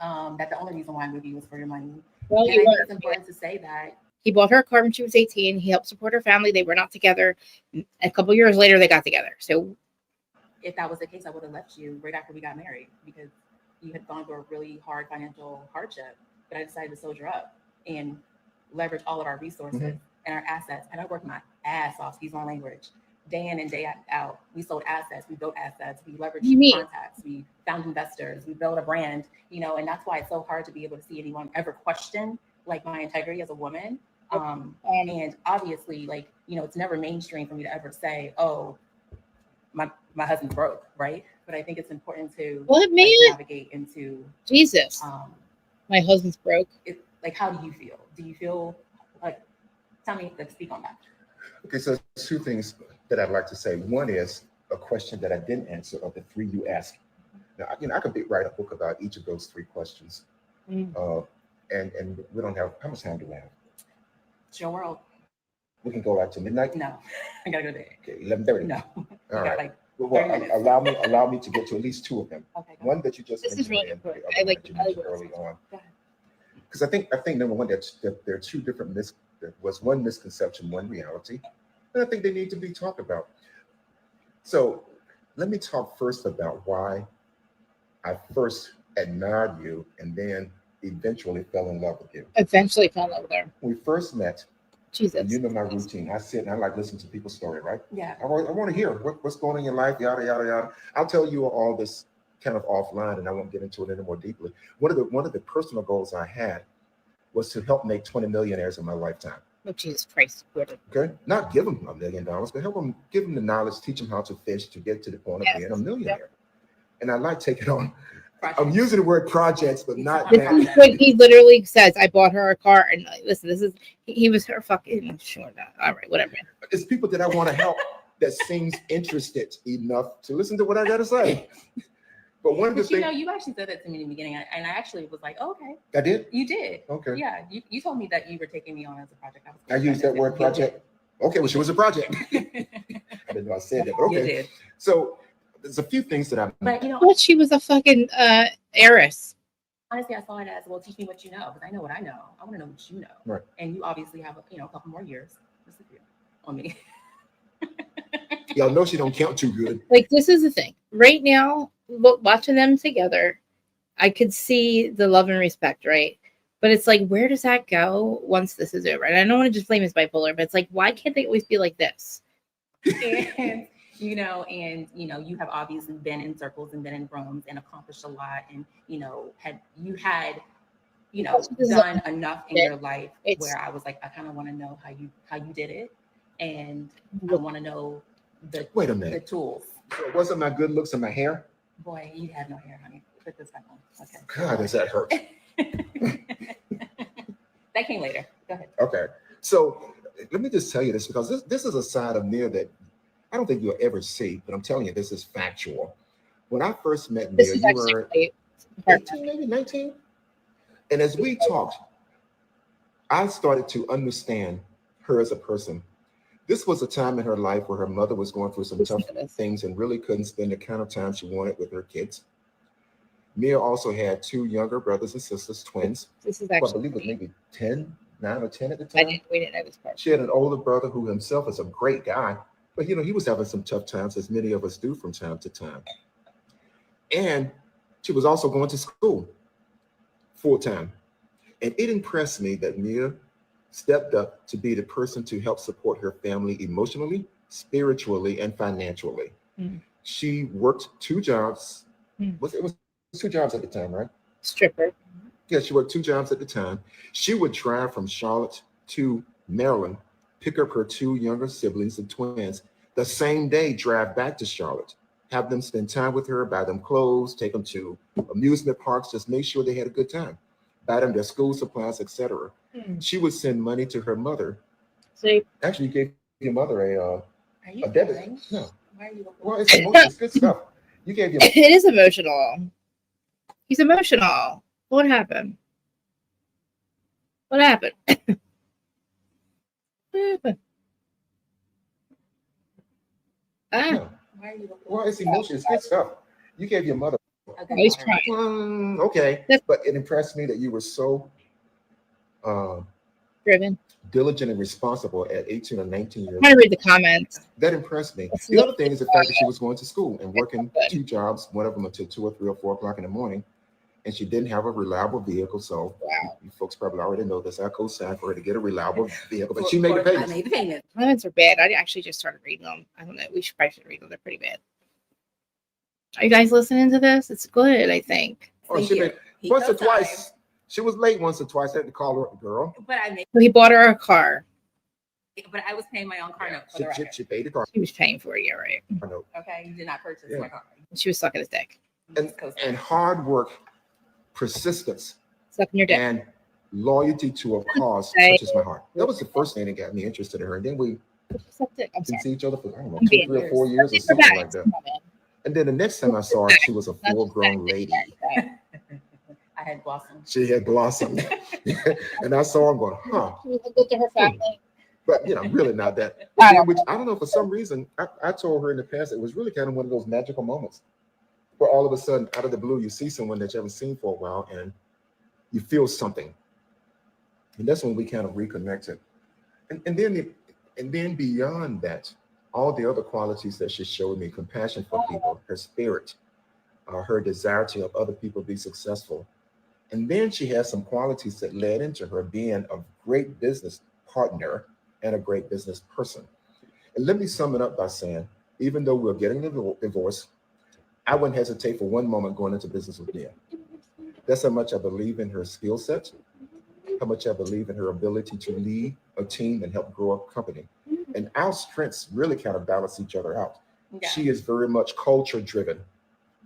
That the only reason why I'm with you was for your money. Well, and I think it's important to say that he bought her a car when she was 18. He helped support her family. They were not together. A couple years later, they got together. So if that was the case, I would have left you right after we got married, because you had gone through a really hard financial hardship. But I decided to soldier up and leverage all of our resources and our assets. And I worked my ass off, excuse my language, day in and day out. We sold assets, we built assets, we leveraged contacts, we found investors, we built a brand, and that's why it's so hard to be able to see anyone ever question, like, my integrity as a woman. And obviously, like, it's never mainstream for me to ever say, oh, my husband's broke, right? But I think it's important to navigate into Jesus. My husband's broke. Like, how do you feel? Do you feel like, tell me, let's speak on that. Okay, so two things that I'd like to say. One is a question that I didn't answer of the three you asked. Now, I could write a book about each of those three questions. And we don't have, how much time do we have? It's your world. We can go out to midnight? No, I gotta go to bed. Okay, 11:30. No. All right. Allow me to get to at least two of them. Okay. One that you just This is really important. I like early on. Because I think number one, that there are two different there was one misconception, one reality, and I think they need to be talked about. So let me talk first about why I first admired you and then eventually fell in love with you. Eventually fell in love with her. When we first met, Jesus. You know my routine. I sit and I like listen to people's story, right? Yeah. I want to hear what's going on in your life, yada, yada, yada. I'll tell you all this kind of offline, and I won't get into it any more deeply. One of the personal goals I had was to help make 20 millionaires in my lifetime. Oh, Jesus Christ. Okay? Not give them $1 million, but help them, give them the knowledge, teach them how to fish to get to the point of being a millionaire. Yep. And I like taking on, I'm using the word projects, but not this is what he literally says. I bought her a car, and listen, he was her fucking sure. All right, whatever. It's people that I want to help that seems interested enough to listen to what I got to say. But one of the things, you actually said that to me in the beginning, and I actually was like, oh, okay. I did? You did. Okay. Yeah, you told me that you were taking me on as a project. I used that word project. Okay, well, she was a project. I didn't know I said that, but okay. You did. So there's a few things that But what, she was a fucking heiress. honestly, I saw it as, well, teach me what you know, because I know what I know. I want to know what you know. Right. And you obviously have, a couple more years on me. Y'all know she don't count too good. Like, this is the thing. Right now, watching them together, I could see the love and respect, right? But it's like, where does that go once this is over? And I don't want to just blame his bipolar, but it's like, why can't they always be like this? And you have obviously been in circles and been in rooms and accomplished a lot, and had done enough in your life where I was like, I kind of want to know how you did it, and I want to know the tools. So it wasn't my good looks and my hair? Boy, you had no hair, honey. Put this back on. Okay. God, does that hurt? That came later. Go ahead. Okay. So let me just tell you this, because this is a side of Myyyy that I don't think you'll ever see, but I'm telling you, this is factual. When I first met Myyyy, you were 18, maybe 19. And as we talked, I started to understand her as a person. This was a time in her life where her mother was going through some tough things and really couldn't spend the kind of time she wanted with her kids. Myyyy also had 2 younger brothers and sisters, twins. This is actually, I believe it was maybe 9 or 10 at the time. We didn't know this part. She had an older brother who himself is a great guy, but he was having some tough times, as many of us do from time to time. And she was also going to school full time. And it impressed me that Myyyy stepped up to be the person to help support her family emotionally, spiritually, and financially. Mm. She worked 2 jobs. It was 2 jobs at the time, right? Stripper. Yeah, she worked 2 jobs at the time. She would drive from Charlotte to Maryland, pick up her 2 younger siblings and twins, the same day drive back to Charlotte, have them spend time with her, buy them clothes, take them to amusement parks, just make sure they had a good time, buy them their school supplies, etc. She would send money to her mother. So actually, you gave your mother a debit. Crying? No. Why are you well, it's good stuff. You gave your It is emotional. He's emotional. What happened? What happened? What happened? No. Well, it's emotional. It's good stuff. You gave your mother. He's crying. Okay, but it impressed me that you were so driven, diligent, and responsible at 18 or 19 years old. I'm trying to read the comments. That impressed me. The other thing is the fact that she was going to school and working 2 jobs, one of them until 2 or 3 or 4 o'clock in the morning, and she didn't have a reliable vehicle. So you folks probably already know this. I co-signed for her to get a reliable vehicle, but she made the payments. I made the payment. Comments are bad. I actually just started reading them. I don't know. We should probably read them. They're pretty bad. Are you guys listening to this? It's good, I think. Oh, she made once or twice. She was late once or twice. I had to call her girl. But I made. So he bought her a car. But I was paying my own car note. She paid the car. She was paying for it, yeah, right. Okay, you did not purchase my car. She was sucking his dick. And hard work, persistence, sucking your dick, and loyalty to a cause touches my heart. That was the first thing that got me interested in her. And then we didn't see each other for, I don't know, 2, 3 or 4 years or something like that. And then the next time I saw her, she was a full-grown lady. I had blossomed. She had blossomed. And I saw her going, huh. She was good to her family. But, really not that. Which I don't know, for some reason, I told her in the past, it was really kind of one of those magical moments where all of a sudden, out of the blue, you see someone that you haven't seen for a while and you feel something. And that's when we kind of reconnected. And then beyond that, all the other qualities that she showed me, compassion for people, her spirit, her desire to help other people be successful. And then she has some qualities that led into her being a great business partner and a great business person. And let me sum it up by saying, even though we're getting a divorce, I wouldn't hesitate for one moment going into business with Myyyy. That's how much I believe in her skill set, how much I believe in her ability to lead a team and help grow a company. And our strengths really kind of balance each other out. Yeah. She is very much culture driven.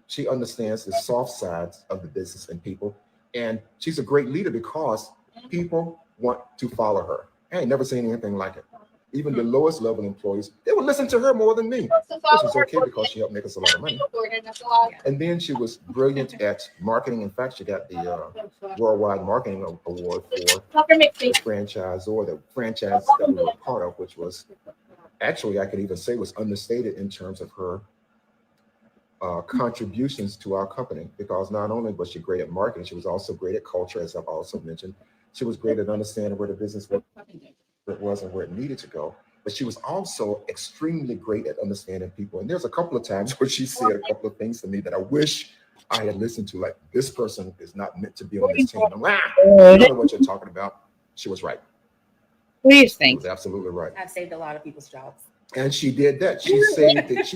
She understands the soft sides of the business and people. And she's a great leader because people want to follow her. I ain't never seen anything like it. Even the lowest level employees, they would listen to her more than me, which is okay because she helped make us a lot of money. And then she was brilliant at marketing. In fact, she got the Worldwide Marketing Award for the franchise, or the franchise that we were part of, which was actually, I could even say, was understated in terms of her contributions to our company, because not only was she great at marketing, she was also great at culture, as I've also mentioned. She was great at understanding where the business was and where it needed to go. But she was also extremely great at understanding people. And there's a couple of times where she said a couple of things to me that I wish I had listened to, like, this person is not meant to be on this team. I'm like, I don't know what you're talking about. She was right. What do you She think? was absolutely right. I've saved a lot of people's jobs. And she did that. She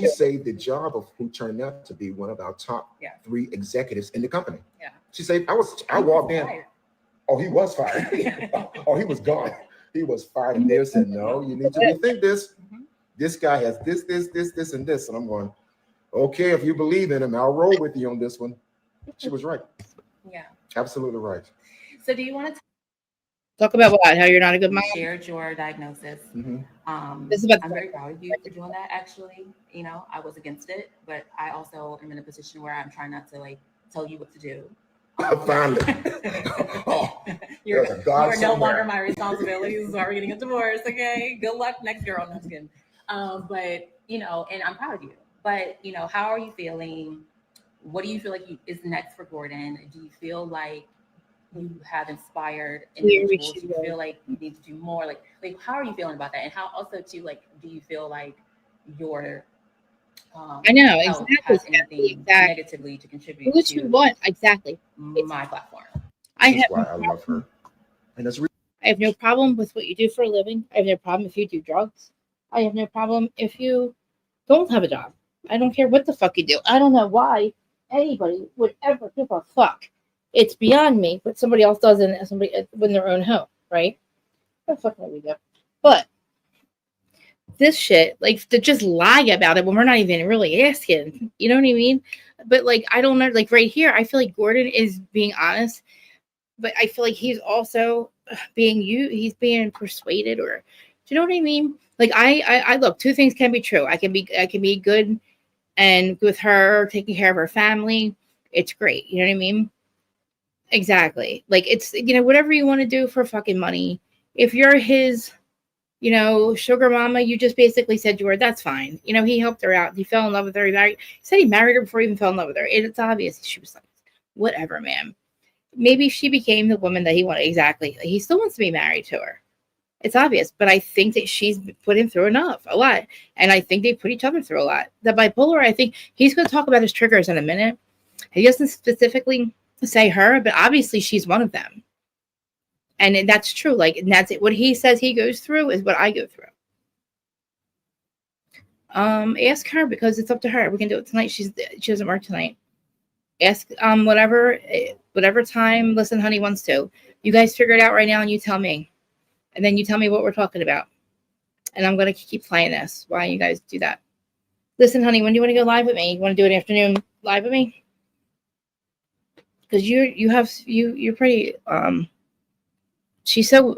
saved the job of who turned out to be one of our top 3 executives in the company. Yeah. She said, I walked in. Fired. Oh, he was fired. Oh, he was gone. He was fired. And they said, no, you need to rethink this. This guy has this, and this. And I'm going, okay, if you believe in him, I'll roll with you on this one. She was right. Yeah. Absolutely right. So do you want to Talk about what? How you're not a good mom? shared your diagnosis? This is about I'm very proud of you for doing that. Actually, you know, I was against it, but I also am in a position where I'm trying not to like tell you what to do. Finally. You're no somewhere. longer my responsibility. This is why we're getting a divorce. Okay. Good luck next girl. No, I'm just kidding. But you know, and I'm proud of you. But you know, how are you feeling? What do you feel like is next for Gordon? Do you feel like you have inspired individuals? Do you feel like you need to do more? Like how are you feeling about that? And how also too, like, do you feel like your I know exactly has anything negatively to contribute what to you want exactly my platform? That's why I love her. And that's I have no problem with what you do for a living. I have no problem if you do drugs. I have no problem if you don't have a job. I don't care what the fuck you do. I don't know why anybody would ever give a fuck. It's beyond me, but somebody else does it. Somebody in their own home, right? What the fuck do we do? But this shit, like, to just lie about it when we're not even really asking, you know what I mean? But like, I don't know, like right here, I feel like Gordon is being honest, but I feel like he's also he's being persuaded, or do you know what I mean? Like I look, 2 things can be true. I can be good and with her taking care of her family. It's great. You know what I mean? Exactly. Like, it's, you know, whatever you want to do for fucking money. If you're his, you know, sugar mama, you just basically said you were, that's fine. You know, he helped her out. He fell in love with her. He said he married her before he even fell in love with her. It's obvious. She was like, whatever, man. Maybe she became the woman that he wanted. Exactly. He still wants to be married to her. It's obvious, but I think that she's put him through a lot. And I think they put each other through a lot. The bipolar, I think he's going to talk about his triggers in a minute. He doesn't specifically say her, but obviously she's one of them. And that's true. Like, and that's it. What he says he goes through is what I go through. Ask her, because it's up to her. We can do it tonight. She doesn't work tonight. Ask whatever time Listen Honey wants to. You guys figure it out right now and you tell me. And then you tell me what we're talking about. And I'm gonna keep playing this while you guys do that. Listen, honey, when do you want to go live with me? You want to do an afternoon live with me? Because you're pretty she's so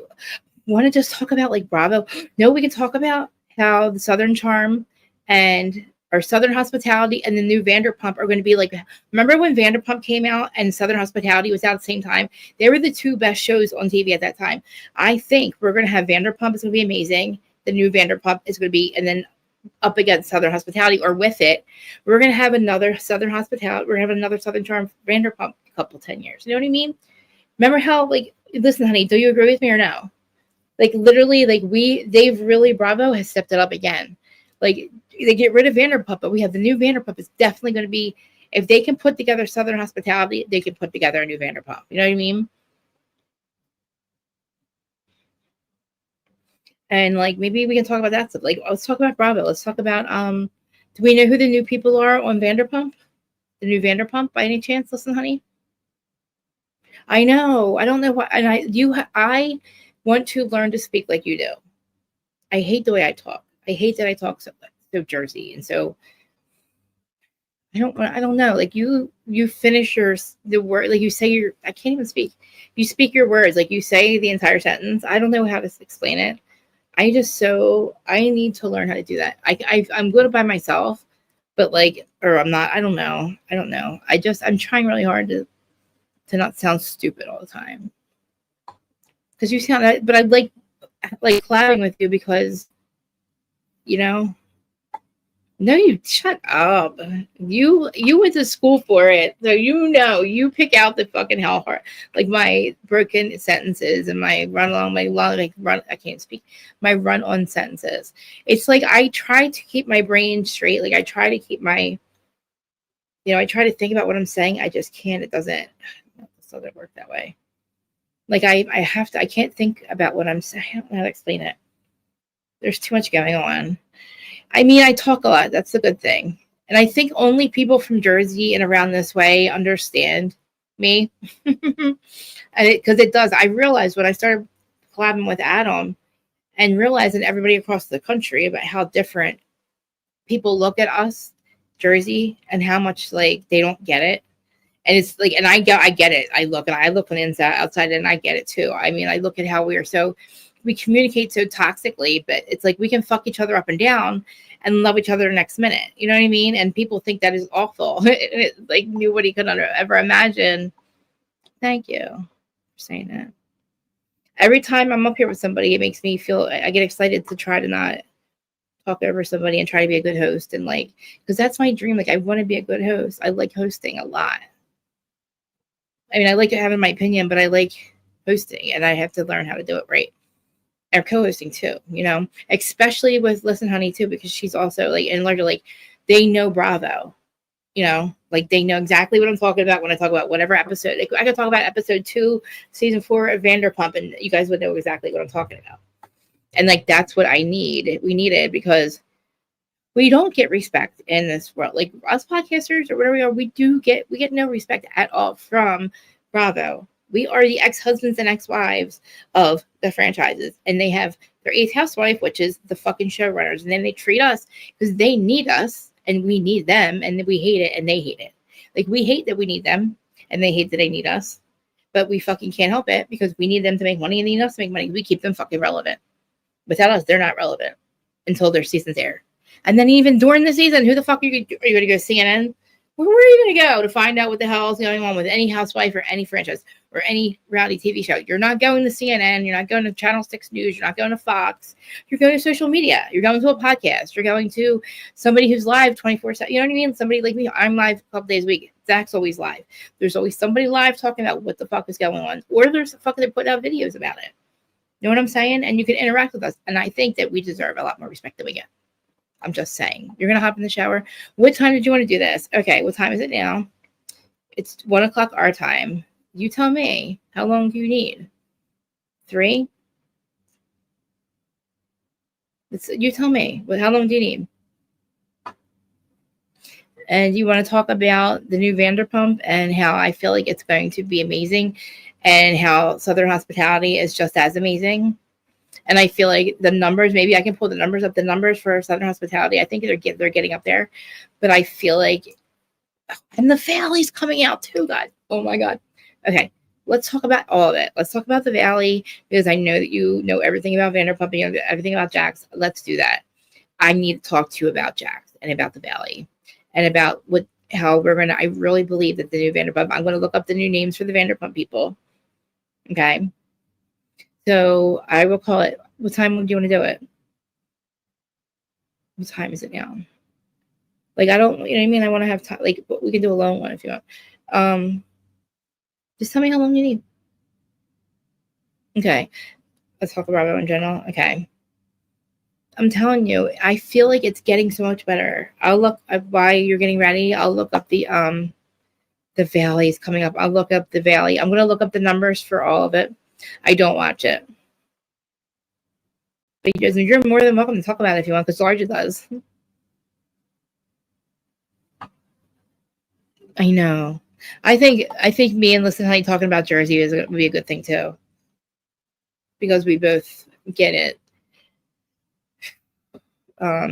want to just talk about like Bravo. No, we can talk about how the Southern Charm and our Southern Hospitality and the new Vanderpump are going to be like, remember when Vanderpump came out and Southern Hospitality was out at the same time? They were the 2 best shows on TV at that time. I think we're going to have Vanderpump. It's going to be amazing. The new Vanderpump is going to be, and then up against Southern Hospitality, or with it, we're going to have another Southern Hospitality. We're going to have another Southern Charm Vanderpump couple 10 years. You know what I mean? Remember how, like, listen, honey, do you agree with me or no? Like, literally, like, Bravo has stepped it up again. Like, they get rid of Vanderpump, but we have the new Vanderpump. It's definitely going to be, if they can put together Southern Hospitality, they can put together a new Vanderpump. You know what I mean? And like, maybe we can talk about that stuff. Like, let's talk about Bravo. Let's talk about do we know who the new people are on Vanderpump? The new Vanderpump, by any chance? Listen, honey. I know. I don't know what. And I want to learn to speak like you do. I hate the way I talk. I hate that I talk so Jersey, and so I don't know. Like, you finish the word, like you say I can't even speak. You speak your words, like you say the entire sentence. I don't know how to explain it. I need to learn how to do that. I'm good by myself, but like, or I'm not. I don't know. I'm trying really hard to not sound stupid all the time. Because you sound, but I like collabing with you because, you know, No, you shut up. You went to school for it, so you pick out the fucking hell hard, like my broken sentences and my run along, my long, like run. I can't speak. My run on sentences. It's like I try to keep my brain straight. Like I try to keep my, I try to think about what I'm saying. I just can't. It doesn't. It doesn't work that way. Like I have to. I can't think about what I'm saying. I don't know how to explain it. There's too much going on. I mean, I talk a lot. That's the good thing. And I think only people from Jersey and around this way understand me. And because it does. I realized when I started collabing with Adam and realizing everybody across the country about how different people look at us, Jersey, and how much like they don't get it. And it's like, and I get it. I look on the inside, outside, and I get it too. I mean, I look at how we communicate so toxically, but it's like we can fuck each other up and down and love each other the next minute. You know what I mean? And people think that is awful. Like nobody could ever imagine. Thank you for saying that. Every time I'm up here with somebody, it makes me feel, I get excited to try to not talk over somebody and try to be a good host. And like, because that's my dream. Like I want to be a good host. I like hosting a lot. I mean, I like having my opinion, but I like hosting and I have to learn how to do it right. Or co-hosting too, especially with Listen Honey too, because she's also like, and larger, like they know Bravo, like they know exactly what I'm talking about when I talk about whatever episode. Like, I could talk about episode 2, season 4 of Vanderpump, and you guys would know exactly what I'm talking about. And like, that's what we needed because we don't get respect in this world. Like us podcasters or whatever we are, we get no respect at all from Bravo. We are the ex-husbands and ex-wives of the franchises. And they have their 8th housewife, which is the fucking showrunners. And then they treat us because they need us and we need them. And we hate it and they hate it. Like we hate that we need them and they hate that they need us. But we fucking can't help it because we need them to make money and they need us to make money. We keep them fucking relevant. Without us, they're not relevant until their seasons air. And then even during the season, who the fuck are you going to go CNN? Where are you going to go to find out what the hell is going on with any housewife or any franchise or any reality TV show? You're not going to CNN. You're not going to Channel 6 News. You're not going to Fox. You're going to social media. You're going to a podcast. You're going to somebody who's live 24/7. You know what I mean? Somebody like me. I'm live a couple days a week. Zach's always live. There's always somebody live talking about what the fuck is going on. Or there's fucking they're putting out videos about it. You know what I'm saying? And you can interact with us. And I think that we deserve a lot more respect than we get. I'm just saying. You're going to hop in the shower. What time did you want to do this? Okay, what time is it now? It's 1 o'clock our time. You tell me. How long do you need? 3? You tell me. How long do you need? And you want to talk about the new Vanderpump and how I feel like it's going to be amazing and how Southern Hospitality is just as amazing. And I feel like the numbers, maybe I can pull the numbers up, the numbers for Southern Hospitality. I think they're getting up there. But I feel like, and the Valley's coming out too, guys. Oh my God. Okay. Let's talk about all of it. Let's talk about the Valley because I know that you know everything about Vanderpump, you know everything about Jax. Let's do that. I need to talk to you about Jax and about the Valley and about how we're going to, I really believe that the new Vanderpump, I'm going to look up the new names for the Vanderpump people. Okay. So I will call it. What time do you want to do it? What time is it now? Like, I don't, you know what I mean? I want to have time. Like, we can do a long one if you want. Just tell me how long you need. Okay. Let's talk about it in general. Okay. I'm telling you, I feel like it's getting so much better. I'll look up while you're getting ready. I'll look up the Valley's coming up. I'll look up the Valley. I'm going to look up the numbers for all of it. I don't watch it. But you're more than welcome to talk about it if you want, because Larger does. I know. I think me and Listen Honey talking about Jersey is going to be a good thing too, because we both get it. All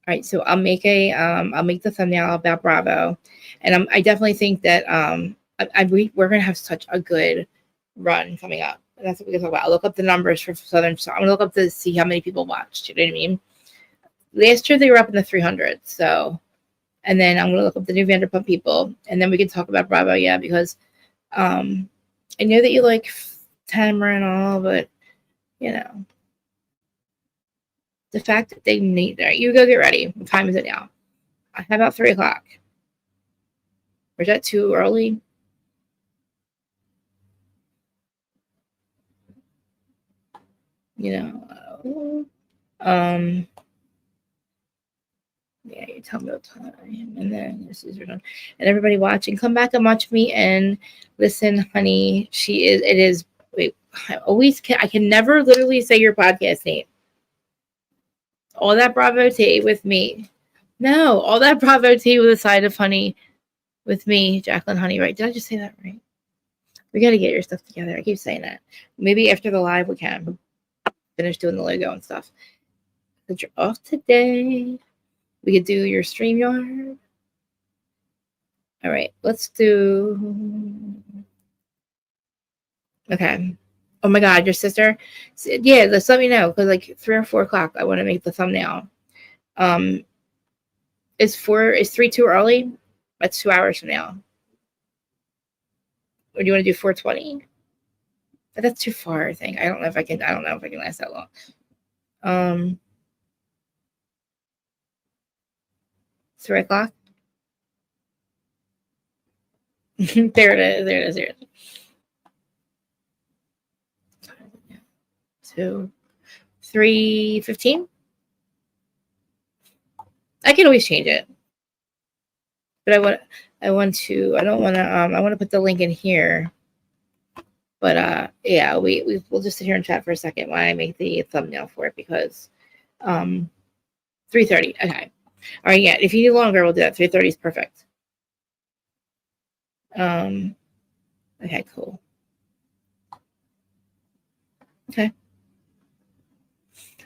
right, so I'll make the thumbnail about Bravo, and I definitely think that we're gonna have such a good run coming up. And that's what we can talk about. I'll look up the numbers for Southern. So I'm gonna look up to see how many people watched. You know what I mean? Last year they were up in the 300s. So, and then I'm gonna look up the new Vanderpump people, and then we can talk about Bravo. Yeah, because I know that you like Tamara and all, but you know. The fact that they need that. You go get ready. What time is it now? How about 3 o'clock? Or is that too early? You know, yeah, you tell me what time, and then this is done. And everybody watching, come back and watch me and listen, honey. It is. Wait, I can never literally say your podcast name. All that Bravo tea with me. No, all that Bravo tea with a side of honey with me, Jacqueline Honey. Right? Did I just say that right? We got to get your stuff together. I keep saying that. Maybe after the live we can finish doing the logo and stuff. Since you're off today, we could do your StreamYard. All right, let's do. Okay. Oh my God, your sister? Yeah, let's let me know because like 3 or 4 o'clock, I want to make the thumbnail. Is 3 too early? That's 2 hours from now. Or do you want to do 4:20? But that's too far, I think. I don't know if I can last that long. 3 o'clock. There it is. 2, 3:15. I can always change it, but I want to put the link in here. But yeah, we'll just sit here and chat for a second while I make the thumbnail for it because 3:30. Okay. All right, yeah. If you need longer, we'll do that. 3:30 is perfect. Okay, cool. Okay.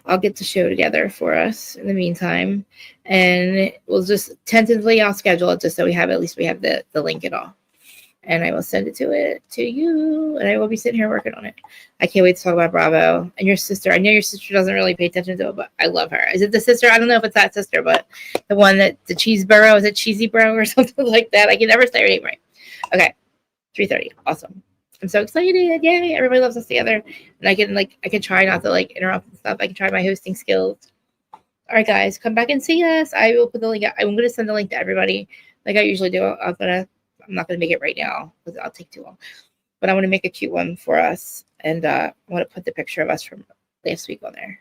I'll get the show together for us in the meantime, and we'll just tentatively I'll schedule it just so we have the link and all, and I will send it to you, and I will be sitting here working on it. I can't wait to talk about Bravo and your sister. I know your sister doesn't really pay attention to it, but I love her. Is it the sister? I don't know if it's that sister, but the one that the Cheeseboro, is it Cheesy Bro or something like that? I can never say her name right. Okay, 3:30. Awesome. I'm so excited. Yay. Everybody loves us together. And I can try not to like interrupt and stuff. I can try my hosting skills. All right, guys, come back and see us. I will put the link out. I'm going to send the link to everybody like I usually do. I'm not going to make it right now because I'll take too long. But I want to make a cute one for us. And I want to put the picture of us from last week on there.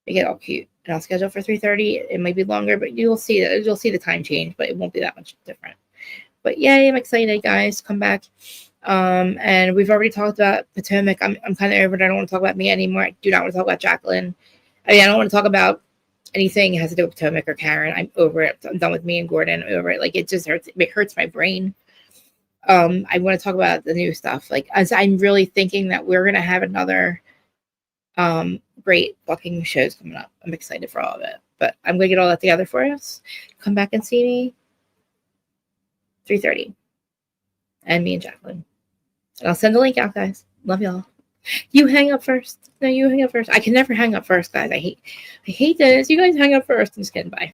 Make it all cute. And I'll schedule for 3:30. It might be longer, but you'll see the time change, but it won't be that much different. But yay, I'm excited, guys. Come back. And we've already talked about Potomac. I'm kind of over it. I don't want to talk about me anymore. I do not want to talk about Jacqueline. I don't want to talk about anything that has to do with Potomac or Karen. I'm over it. I'm done with me and Gordon. I'm over it. Like, it just hurts. It hurts my brain. I want to talk about the new stuff. Like, as I'm really thinking that we're going to have another great fucking shows coming up. I'm excited for all of it. But I'm going to get all that together for us. Come back and see me. 3:30. And me and Jacqueline. And I'll send the link out, guys. Love y'all. You hang up first. No, you hang up first. I can never hang up first, guys. I hate this. You guys hang up first. I'm just kidding. Bye.